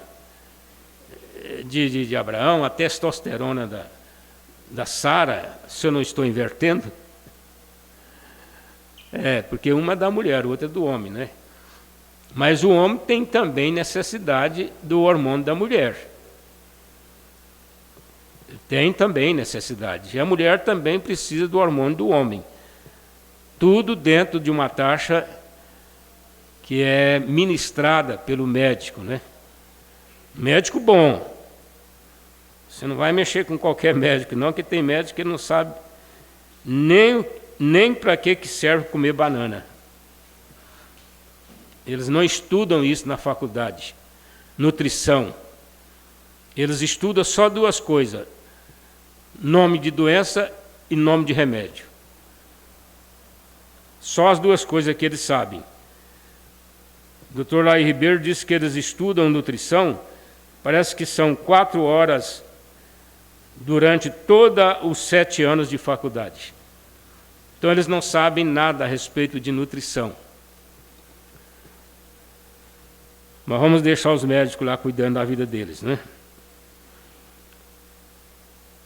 de Abraão, a testosterona da Sara, se eu não estou invertendo, porque uma é da mulher, outra é do homem, né? Mas o homem tem também necessidade do hormônio da mulher. Tem também necessidade. E a mulher também precisa do hormônio do homem. Tudo dentro de uma taxa que é ministrada pelo médico, né? Médico bom. Você não vai mexer com qualquer médico, não, que tem médico que não sabe nem para que serve comer banana. Eles não estudam isso na faculdade. Nutrição. Eles estudam só duas coisas: nome de doença e nome de remédio. Só as duas coisas que eles sabem. O Dr. Lai Ribeiro disse que eles estudam nutrição, parece que são 4 horas durante todos os 7 anos de faculdade. Então eles não sabem nada a respeito de nutrição. Mas vamos deixar os médicos lá cuidando da vida deles, né?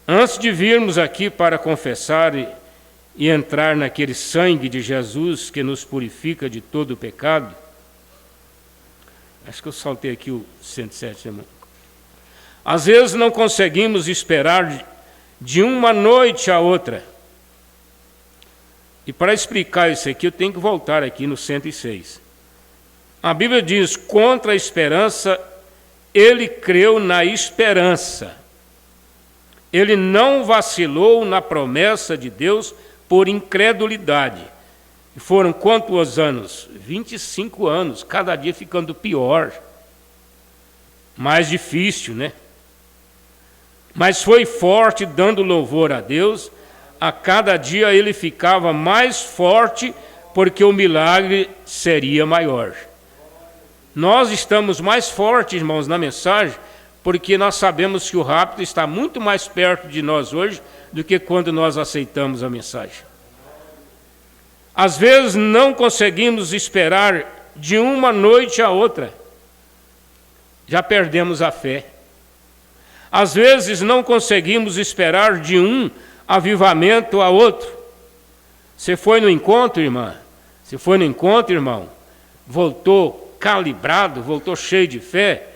Antes de virmos aqui para confessar e entrar naquele sangue de Jesus que nos purifica de todo o pecado, acho que eu saltei aqui o 107, irmão. Às vezes não conseguimos esperar de uma noite a outra. E para explicar isso aqui, eu tenho que voltar aqui no 106. A Bíblia diz: contra a esperança, ele creu na esperança. Ele não vacilou na promessa de Deus por incredulidade. E foram quantos anos? 25 anos, cada dia ficando pior. Mais difícil, né? Mas foi forte, dando louvor a Deus. A cada dia ele ficava mais forte, porque o milagre seria maior. Nós estamos mais fortes, irmãos, na mensagem, porque nós sabemos que o rapto está muito mais perto de nós hoje do que quando nós aceitamos a mensagem. Às vezes não conseguimos esperar de uma noite a outra. Já perdemos a fé. Às vezes não conseguimos esperar de um avivamento a outro. Você foi no encontro, irmã? Você foi no encontro, irmão? Voltou calibrado, voltou cheio de fé?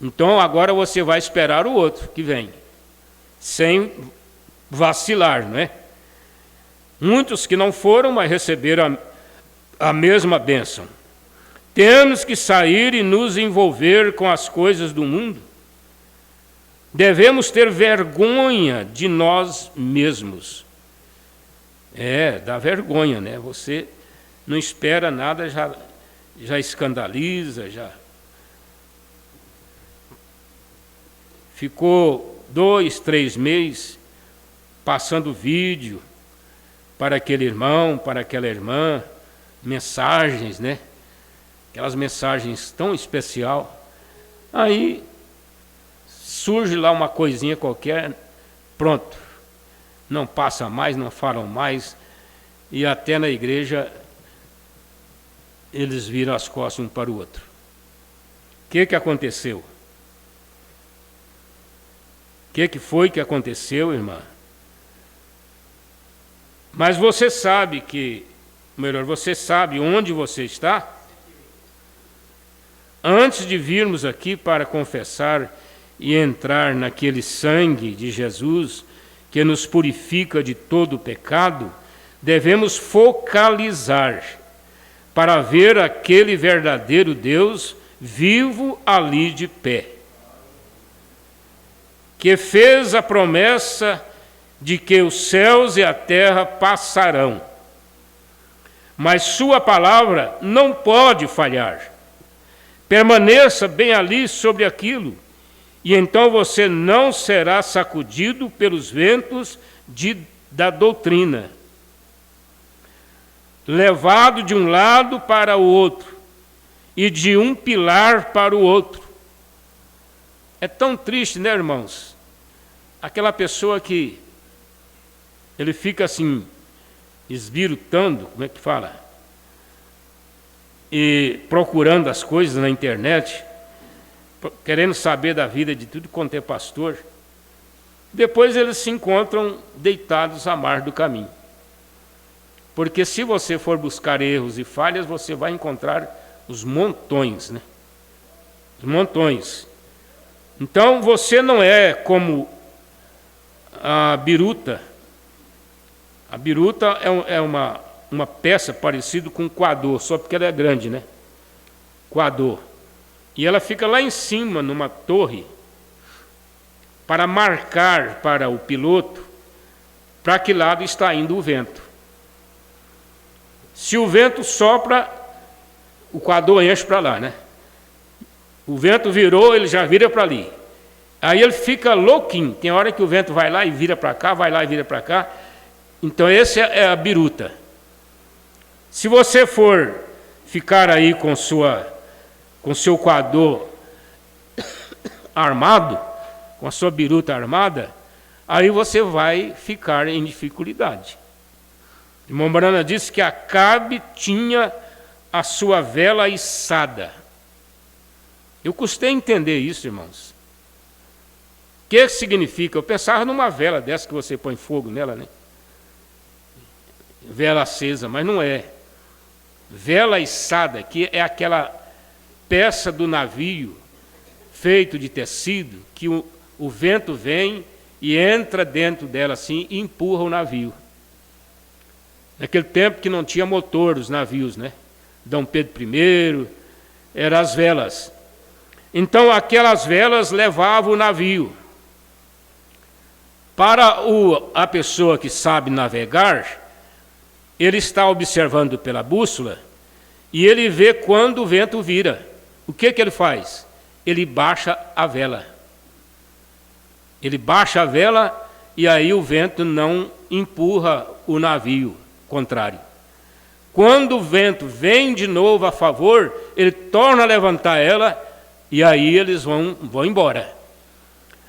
Então agora você vai esperar o outro que vem, sem vacilar, não é? Muitos que não foram, mas receberam a mesma bênção. Temos que sair e nos envolver com as coisas do mundo. Devemos ter vergonha de nós mesmos. Dá vergonha, né? Você não espera nada, já escandaliza, já ficou 2, 3 meses passando vídeo para aquele irmão, para aquela irmã, mensagens, né? Aquelas mensagens tão especial. Aí surge lá uma coisinha qualquer, pronto. Não passa mais, não falam mais, e até na igreja eles viram as costas um para o outro. O que aconteceu? O que foi que aconteceu, irmã? Mas você sabe você sabe onde você está? Antes de virmos aqui para confessar e entrar naquele sangue de Jesus que nos purifica de todo pecado, devemos focalizar para ver aquele verdadeiro Deus vivo ali de pé, que fez a promessa de que os céus e a terra passarão, mas sua palavra não pode falhar. Permaneça bem ali sobre aquilo, e então você não será sacudido pelos ventos da doutrina, levado de um lado para o outro, e de um pilar para o outro. É tão triste, né, irmãos? Aquela pessoa que ele fica assim, esbirutando, como é que fala? E procurando as coisas na internet, querendo saber da vida de tudo quanto é pastor. Depois eles se encontram deitados à margem do caminho. Porque se você for buscar erros e falhas, você vai encontrar os montões, né? Os montões. Então você não é como a biruta. A biruta é uma peça parecida com um coador, só porque ela é grande, né? Coador. E ela fica lá em cima, numa torre, para marcar para o piloto para que lado está indo o vento. Se o vento sopra, o coador enche para lá, né? O vento virou, ele já vira para ali. Aí ele fica louquinho. Tem hora que o vento vai lá e vira para cá, vai lá e vira para cá. Então essa é a biruta. Se você for ficar aí com seu coador armado, com a sua biruta armada, aí você vai ficar em dificuldade. Irmão Brana disse que Acabe tinha a sua vela içada. Eu custei entender isso, irmãos. O que significa? Eu pensava numa vela dessa que você põe fogo nela, né? Vela acesa, mas não é. Vela içada, que é aquela peça do navio feito de tecido, que o vento vem e entra dentro dela assim e empurra o navio. Naquele tempo que não tinha motor os navios, né? Dom Pedro I, eram as velas. Então aquelas velas levavam o navio. Para a pessoa que sabe navegar, ele está observando pela bússola e ele vê quando o vento vira. O que ele faz? Ele baixa a vela. Ele baixa a vela e aí o vento não empurra o navio contrário. Quando o vento vem de novo a favor, ele torna a levantar ela e aí eles vão embora.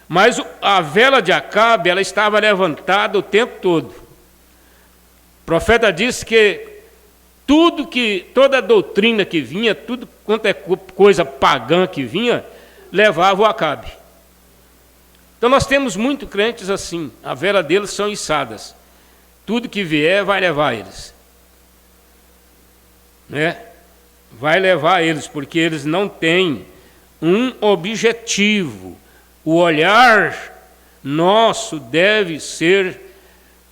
Mas a vela de Acabe, ela estava levantada o tempo todo. O profeta disse que toda a doutrina que vinha, tudo quanto é coisa pagã que vinha, levava o Acabe. Então nós temos muitos crentes assim, a vela deles são içadas. Tudo que vier vai levar eles. Né? Vai levar eles, porque eles não têm um objetivo. O olhar nosso deve ser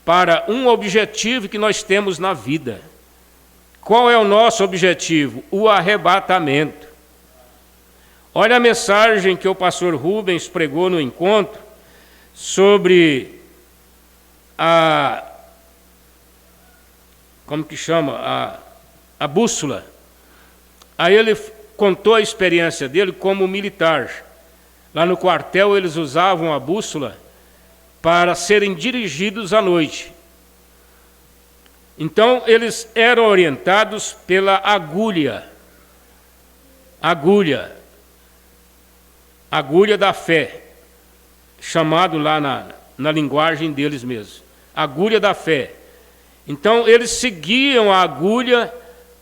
para um objetivo que nós temos na vida. Qual é o nosso objetivo? O arrebatamento. Olha a mensagem que o pastor Rubens pregou no encontro sobre a bússola. Aí ele contou a experiência dele como militar. Lá no quartel eles usavam a bússola para serem dirigidos à noite. Então eles eram orientados pela agulha da fé. chamado lá na linguagem deles mesmos, agulha da fé. Então eles seguiam a agulha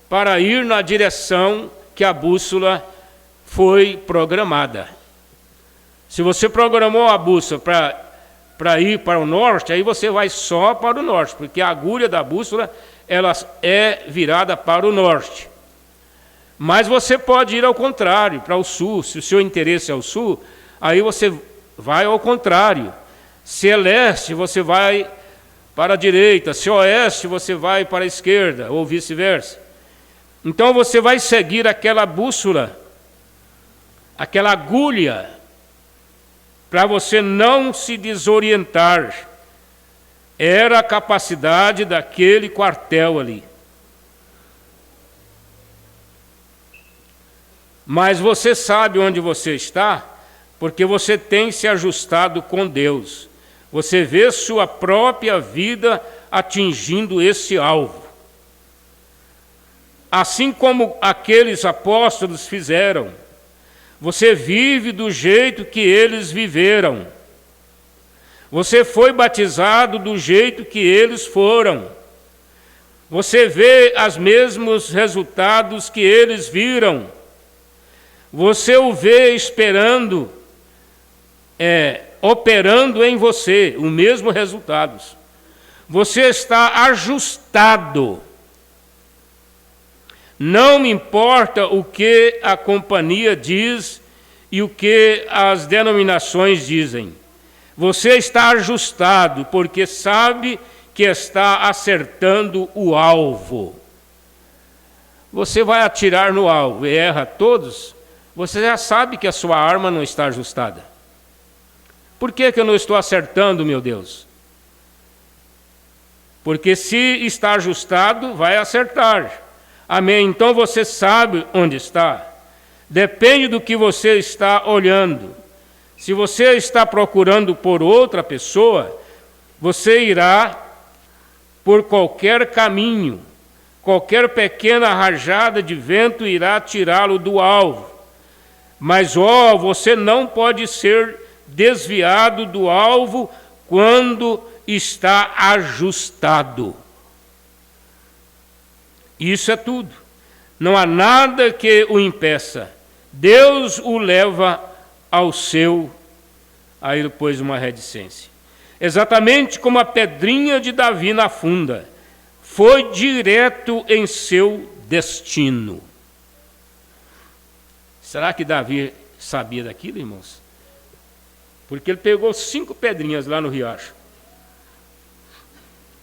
para ir na direção que a bússola foi programada. Se você programou a bússola para ir para o norte, aí você vai só para o norte, porque a agulha da bússola ela é virada para o norte. Mas você pode ir ao contrário, para o sul. Se o seu interesse é o sul, aí você vai ao contrário. Se é leste, você vai para a direita. Se é oeste, você vai para a esquerda, ou vice-versa. Então você vai seguir aquela bússola, aquela agulha, para você não se desorientar. Era a capacidade daquele quartel ali. Mas você sabe onde você está, porque você tem se ajustado com Deus. Você vê sua própria vida atingindo esse alvo. Assim como aqueles apóstolos fizeram, você vive do jeito que eles viveram. Você foi batizado do jeito que eles foram. Você vê os mesmos resultados que eles viram. Você o vê esperando, operando em você os mesmos resultados. Você está ajustado. Não me importa o que a companhia diz e o que as denominações dizem. Você está ajustado porque sabe que está acertando o alvo. Você vai atirar no alvo e erra todos. Você já sabe que a sua arma não está ajustada. Por que eu não estou acertando, meu Deus? Porque se está ajustado, vai acertar. Amém? Então você sabe onde está. Depende do que você está olhando. Se você está procurando por outra pessoa, você irá por qualquer caminho. Qualquer pequena rajada de vento irá tirá-lo do alvo. Mas, você não pode ser desviado do alvo quando está ajustado. Isso é tudo. Não há nada que o impeça. Deus o leva ao seu... Aí ele pôs uma reticência. Exatamente como a pedrinha de Davi na funda. Foi direto em seu destino. Será que Davi sabia daquilo, irmãos? Porque ele pegou 5 pedrinhas lá no riacho.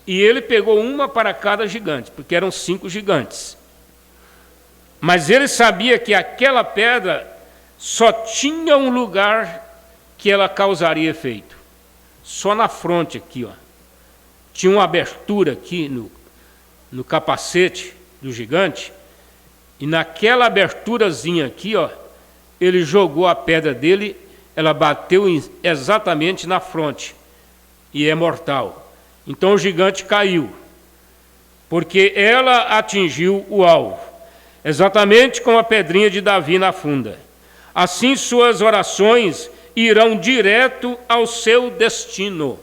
E ele pegou uma para cada gigante, porque eram 5 gigantes. Mas ele sabia que aquela pedra só tinha um lugar que ela causaria efeito. Só na fronte aqui, Tinha uma abertura aqui no capacete do gigante. E naquela aberturazinha aqui, ele jogou a pedra dele, ela bateu exatamente na fronte. E é mortal. Então o gigante caiu, porque ela atingiu o alvo, exatamente como a pedrinha de Davi na funda. Assim suas orações irão direto ao seu destino.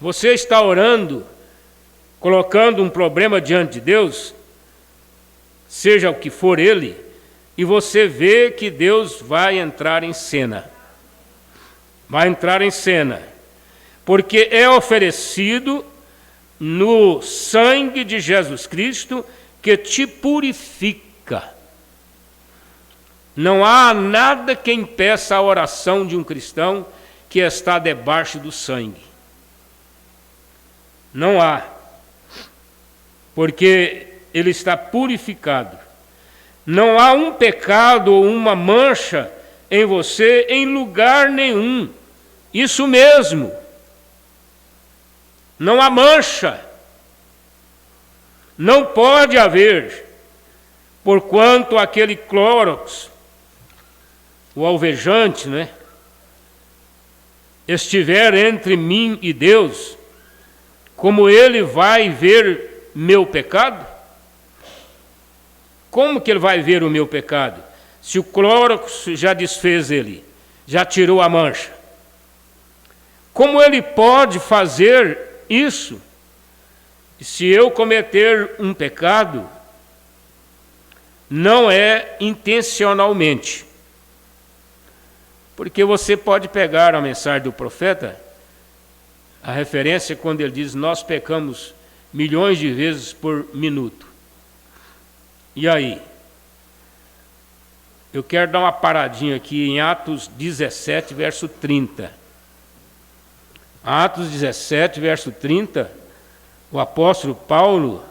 Você está orando, colocando um problema diante de Deus, seja o que for ele, e você vê que Deus vai entrar em cena. Vai entrar em cena. Porque é oferecido no sangue de Jesus Cristo que te purifica. Não há nada que impeça a oração de um cristão que está debaixo do sangue. Não há. Porque ele está purificado. Não há um pecado ou uma mancha em você em lugar nenhum. Isso mesmo. Não há mancha. Não pode haver, porquanto aquele clórox, o alvejante, estiver entre mim e Deus, como ele vai ver meu pecado? Como que ele vai ver o meu pecado? Se o clórox já desfez ele, já tirou a mancha. como ele pode fazer isso? Se eu cometer um pecado, não é intencionalmente. Porque você pode pegar a mensagem do profeta, a referência quando ele diz, nós pecamos milhões de vezes por minuto. E aí? Eu quero dar uma paradinha aqui em Atos 17, verso 30. Atos 17, verso 30, o apóstolo Paulo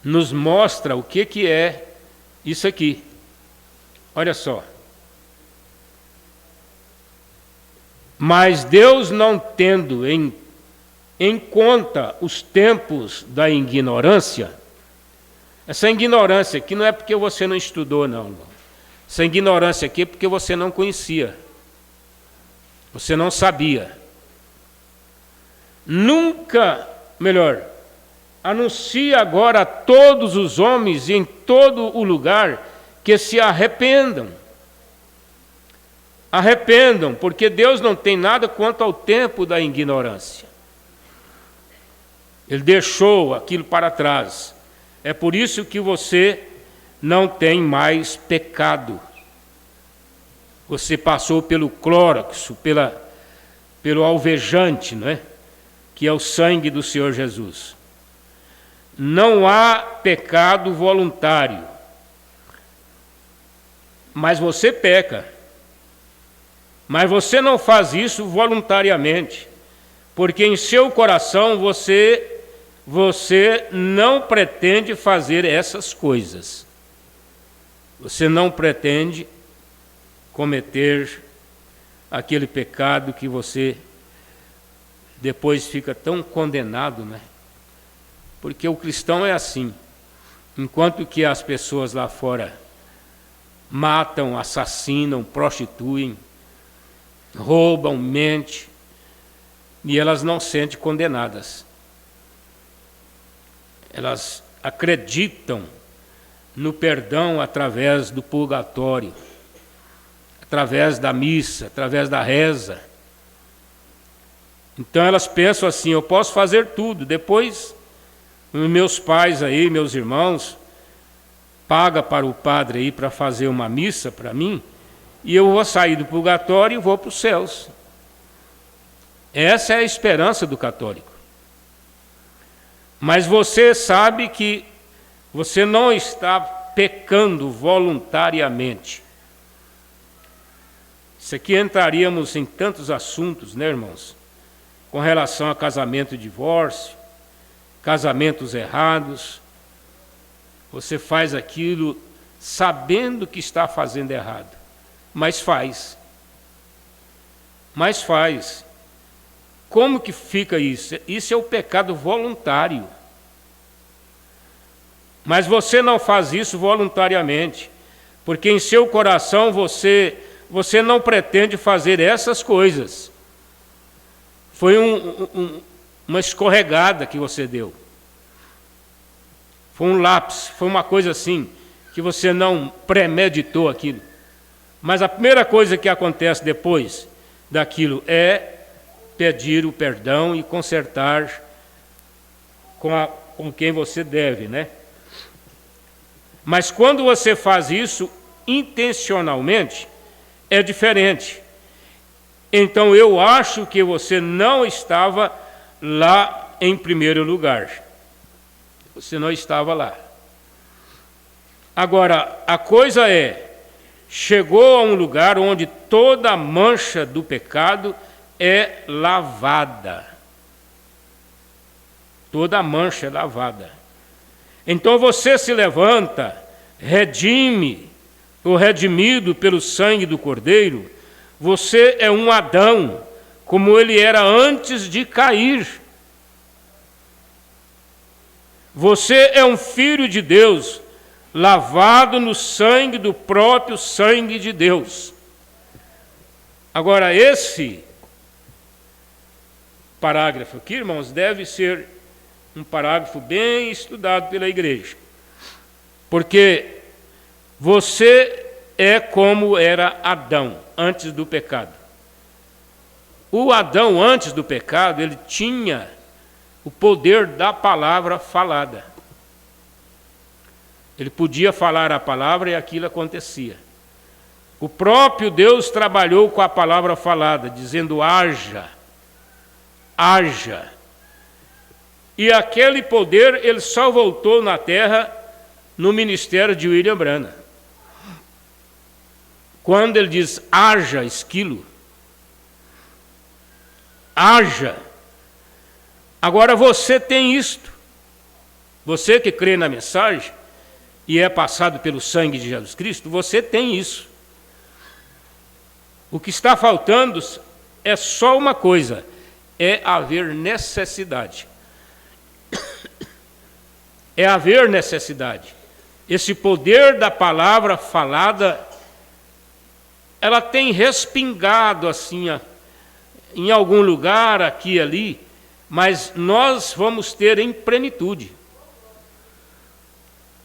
nos mostra o que é isso aqui. Olha só. Mas Deus, não tendo em conta os tempos da ignorância, essa ignorância aqui não é porque você não estudou, não, irmão. Essa ignorância aqui é porque você não conhecia, você não sabia. Nunca, melhor, anuncia agora a todos os homens e em todo o lugar que se arrependam. Arrependam, porque Deus não tem nada quanto ao tempo da ignorância. Ele deixou aquilo para trás. É por isso que você não tem mais pecado. Você passou pelo clóraxo, pelo alvejante, não é? Que é o sangue do Senhor Jesus. Não há pecado voluntário. Mas você peca. Mas você não faz isso voluntariamente, porque em seu coração você não pretende fazer essas coisas. Você não pretende cometer aquele pecado que você depois fica tão condenado, né? Porque o cristão é assim. Enquanto que as pessoas lá fora matam, assassinam, prostituem, roubam, mentem, e elas não se sentem condenadas. Elas acreditam no perdão através do purgatório, através da missa, através da reza. Então elas pensam assim, eu posso fazer tudo, depois meus pais aí, meus irmãos, paga para o padre aí para fazer uma missa para mim, e eu vou sair do purgatório e vou para os céus. Essa é a esperança do católico. Mas você sabe que você não está pecando voluntariamente. Isso aqui entraríamos em tantos assuntos, né, irmãos? Com relação a casamento e divórcio, casamentos errados. Você faz aquilo sabendo que está fazendo errado. Mas faz. Mas faz. Como que fica isso? Isso é o pecado voluntário. Mas você não faz isso voluntariamente, porque em seu coração você não pretende fazer essas coisas. Foi uma escorregada que você deu. Foi um lápis, foi uma coisa assim, que você não premeditou aquilo. Mas a primeira coisa que acontece depois daquilo é pedir o perdão e consertar com quem você deve, né? Mas quando você faz isso intencionalmente, é diferente. Então eu acho que você não estava lá em primeiro lugar. Você não estava lá. Agora, a coisa chegou a um lugar onde toda a mancha do pecado é lavada. Toda a mancha é lavada. Então você se levanta, redime, ou redimido pelo sangue do Cordeiro, você é um Adão, como ele era antes de cair. Você é um filho de Deus, lavado no sangue do próprio sangue de Deus. Agora, esse parágrafo aqui, irmãos, deve ser um parágrafo bem estudado pela igreja. Porque você é como era Adão, antes do pecado. O Adão, antes do pecado, ele tinha o poder da palavra falada. Ele podia falar a palavra e aquilo acontecia. O próprio Deus trabalhou com a palavra falada, dizendo: haja, haja. E aquele poder, ele só voltou na terra no ministério de William Branham. Quando ele diz: haja esquilo, haja. Agora você tem isto. Você que crê na mensagem e é passado pelo sangue de Jesus Cristo, você tem isso. O que está faltando é só uma coisa: é haver necessidade. É haver necessidade. Esse poder da palavra falada, ela tem respingado assim, em algum lugar, aqui e ali, mas nós vamos ter em plenitude.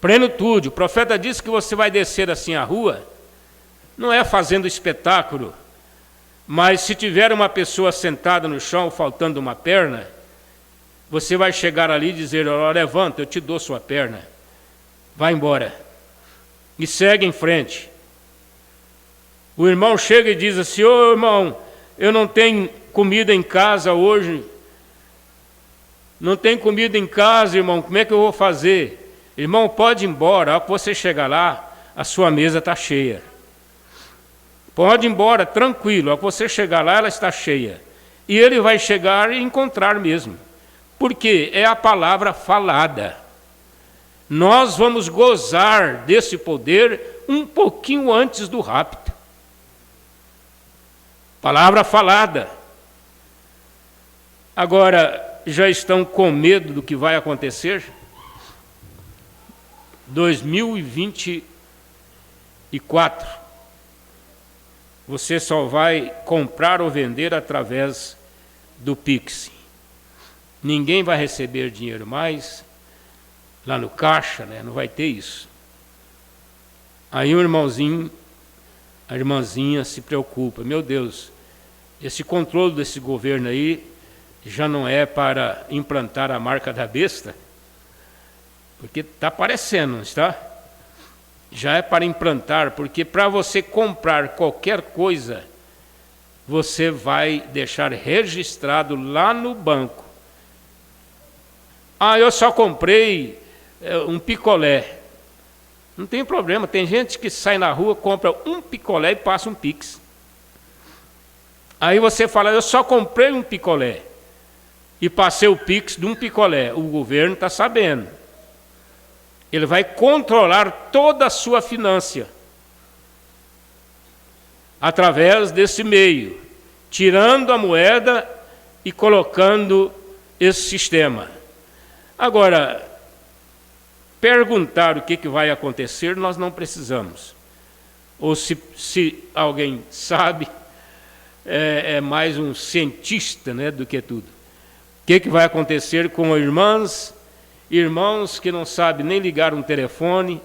Plenitude. O profeta disse que você vai descer assim a rua, não é fazendo espetáculo, mas se tiver uma pessoa sentada no chão, faltando uma perna, você vai chegar ali e dizer: oh, levanta, eu te dou sua perna. Vai embora. E segue em frente. O irmão chega e diz assim: ô irmão, eu não tenho comida em casa hoje. Não tem comida em casa, irmão, como é que eu vou fazer? Irmão, pode ir embora, ao que você chegar lá, a sua mesa está cheia. Pode ir embora, tranquilo, ao que você chegar lá, ela está cheia. E ele vai chegar e encontrar mesmo. Porque é a palavra falada. Nós vamos gozar desse poder um pouquinho antes do rapto. Palavra falada. Agora, já estão com medo do que vai acontecer? 2024. Você só vai comprar ou vender através do Pix. Ninguém vai receber dinheiro mais lá no caixa, né? Não vai ter isso. Aí o irmãozinho, a irmãzinha se preocupa: meu Deus, esse controle desse governo aí já não é para implantar a marca da besta? Porque está aparecendo, não está? Já é para implantar, porque para você comprar qualquer coisa, você vai deixar registrado lá no banco. Ah, eu só comprei um picolé. Não tem problema, tem gente que sai na rua, compra um picolé e passa um Pix. Aí você fala: eu só comprei um picolé e passei o Pix de um picolé. O governo está sabendo. Ele vai controlar toda a sua finança através desse meio, tirando a moeda e colocando esse sistema. Agora, perguntar o que vai acontecer, nós não precisamos. Ou se alguém sabe, é mais um cientista, né, do que tudo. O que vai acontecer com irmãos que não sabem nem ligar um telefone,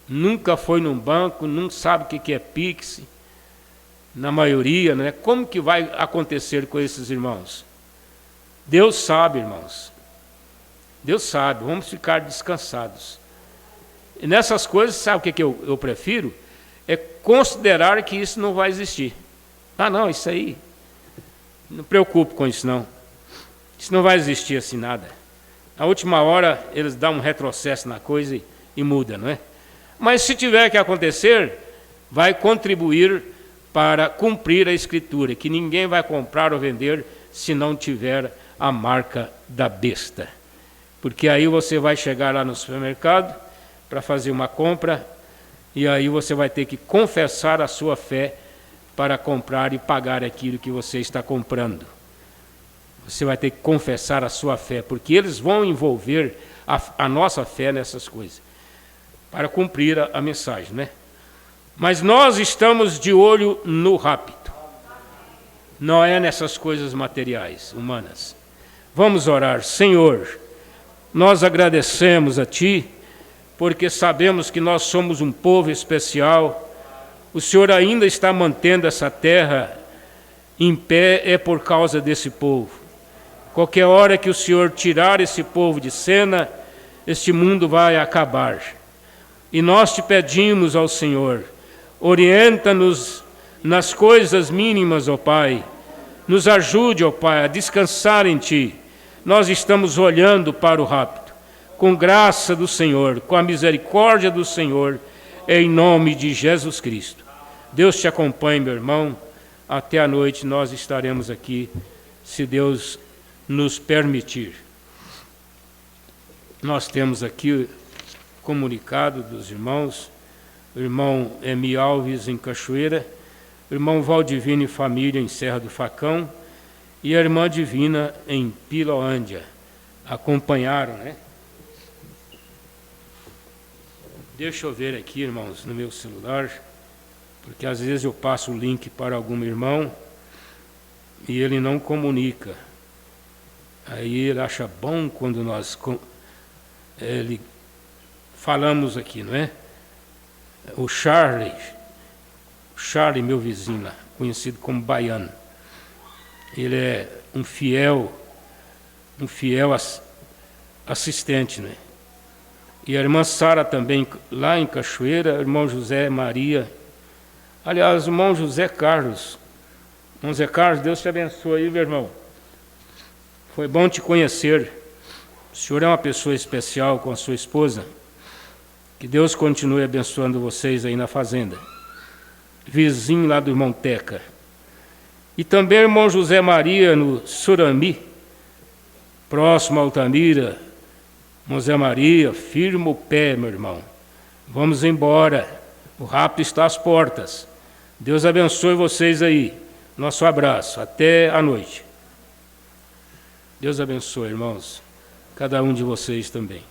nunca foi num banco, não sabe o que é Pix, na maioria, né? Como que vai acontecer com esses irmãos? Deus sabe, irmãos. Deus sabe, vamos ficar descansados. E nessas coisas, sabe o que eu prefiro? É considerar que isso não vai existir. Ah, não, isso aí, não preocupe com isso não. Isso não vai existir assim nada. Na última hora, eles dão um retrocesso na coisa e muda, não é? Mas se tiver que acontecer, vai contribuir para cumprir a Escritura, que ninguém vai comprar ou vender se não tiver a marca da besta. Porque aí você vai chegar lá no supermercado para fazer uma compra, e aí você vai ter que confessar a sua fé para comprar e pagar aquilo que você está comprando. Você vai ter que confessar a sua fé, porque eles vão envolver a nossa fé nessas coisas, para cumprir a mensagem, né? Mas nós estamos de olho no rapto, não é nessas coisas materiais, humanas. Vamos orar. Senhor, nós agradecemos a Ti, porque sabemos que nós somos um povo especial. O Senhor ainda está mantendo essa terra em pé é por causa desse povo. Qualquer hora que o Senhor tirar esse povo de cena, este mundo vai acabar. E nós te pedimos ao Senhor, orienta-nos nas coisas mínimas, ó Pai. Nos ajude, ó Pai, a descansar em Ti. Nós estamos olhando para o rapto. Com graça do Senhor, com a misericórdia do Senhor, em nome de Jesus Cristo. Deus te acompanhe, meu irmão. Até a noite nós estaremos aqui, se Deus nos permitir. Nós temos aqui o comunicado dos irmãos, o irmão Emi Alves em Cachoeira, o irmão Valdivino e família em Serra do Facão e a irmã Divina em Piloândia. Acompanharam, né? Deixa eu ver aqui, irmãos, no meu celular, porque às vezes eu passo o link para algum irmão e ele não comunica. Aí ele acha bom quando nós falamos aqui, não é? O Charlie, meu vizinho lá, conhecido como Baiano. Ele é um fiel assistente, né? E a irmã Sara também, lá em Cachoeira, o irmão José Maria. Aliás, o irmão José Carlos. Irmão José Carlos, Deus te abençoe aí, meu irmão. Foi bom te conhecer. O senhor é uma pessoa especial com a sua esposa. Que Deus continue abençoando vocês aí na fazenda. Vizinho lá do irmão Teca. E também o irmão José Maria no Surami, próximo a Altamira. Irmão José Maria, firma o pé, meu irmão. Vamos embora. O rapto está às portas. Deus abençoe vocês aí. Nosso abraço. Até a noite. Deus abençoe, irmãos. Cada um de vocês também.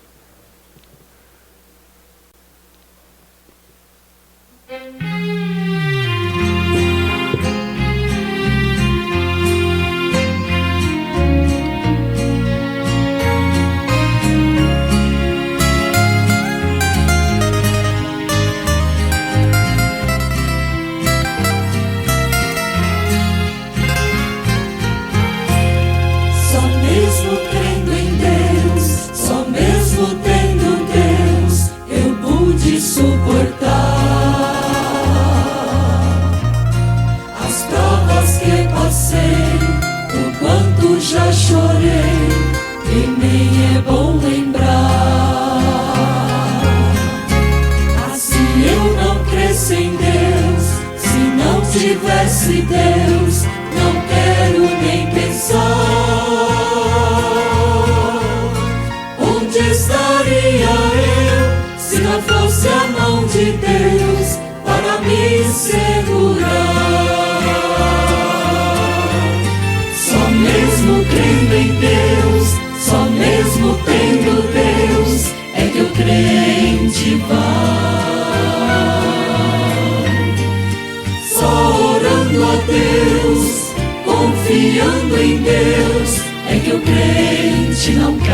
Confiando em Deus, é que o crente não cai.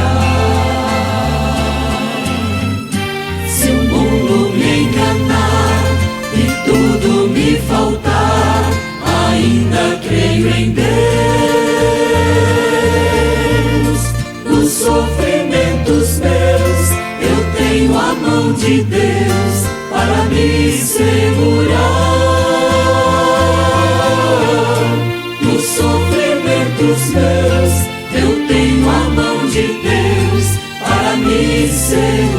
Se o mundo me enganar e tudo me faltar, ainda creio em Deus. Nos sofrimentos meus, eu tenho a mão de Deus para me segurar. Nos sofrimentos meus, eu tenho a mão de Deus para me segurar.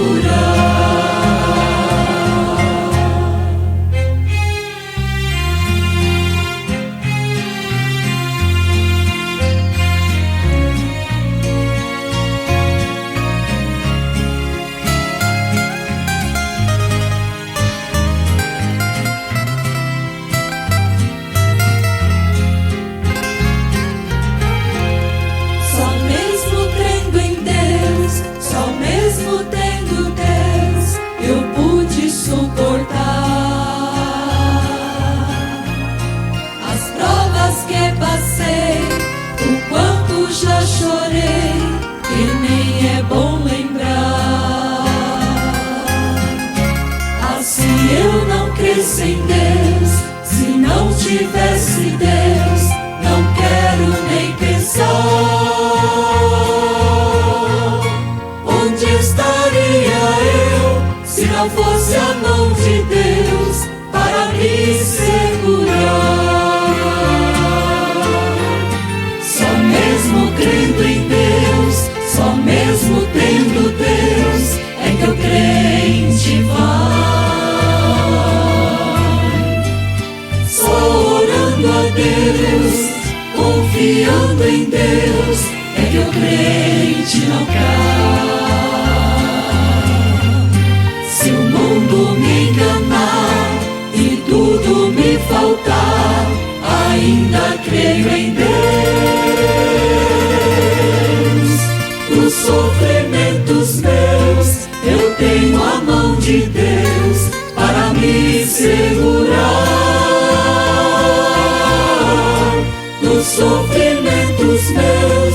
Sem Deus, se não tivesse Deus, mão de Deus para me segurar. Só mesmo crendo em Deus, só mesmo tendo Deus, é que o crente vai. Só orando a Deus, confiando em Deus, é que o crente não cai. Se o mundo me enganar e tudo me faltar, ainda creio em Deus. Dos sofrimentos meus, eu tenho a mão de Deus para me segurar. Dos sofrimentos meus,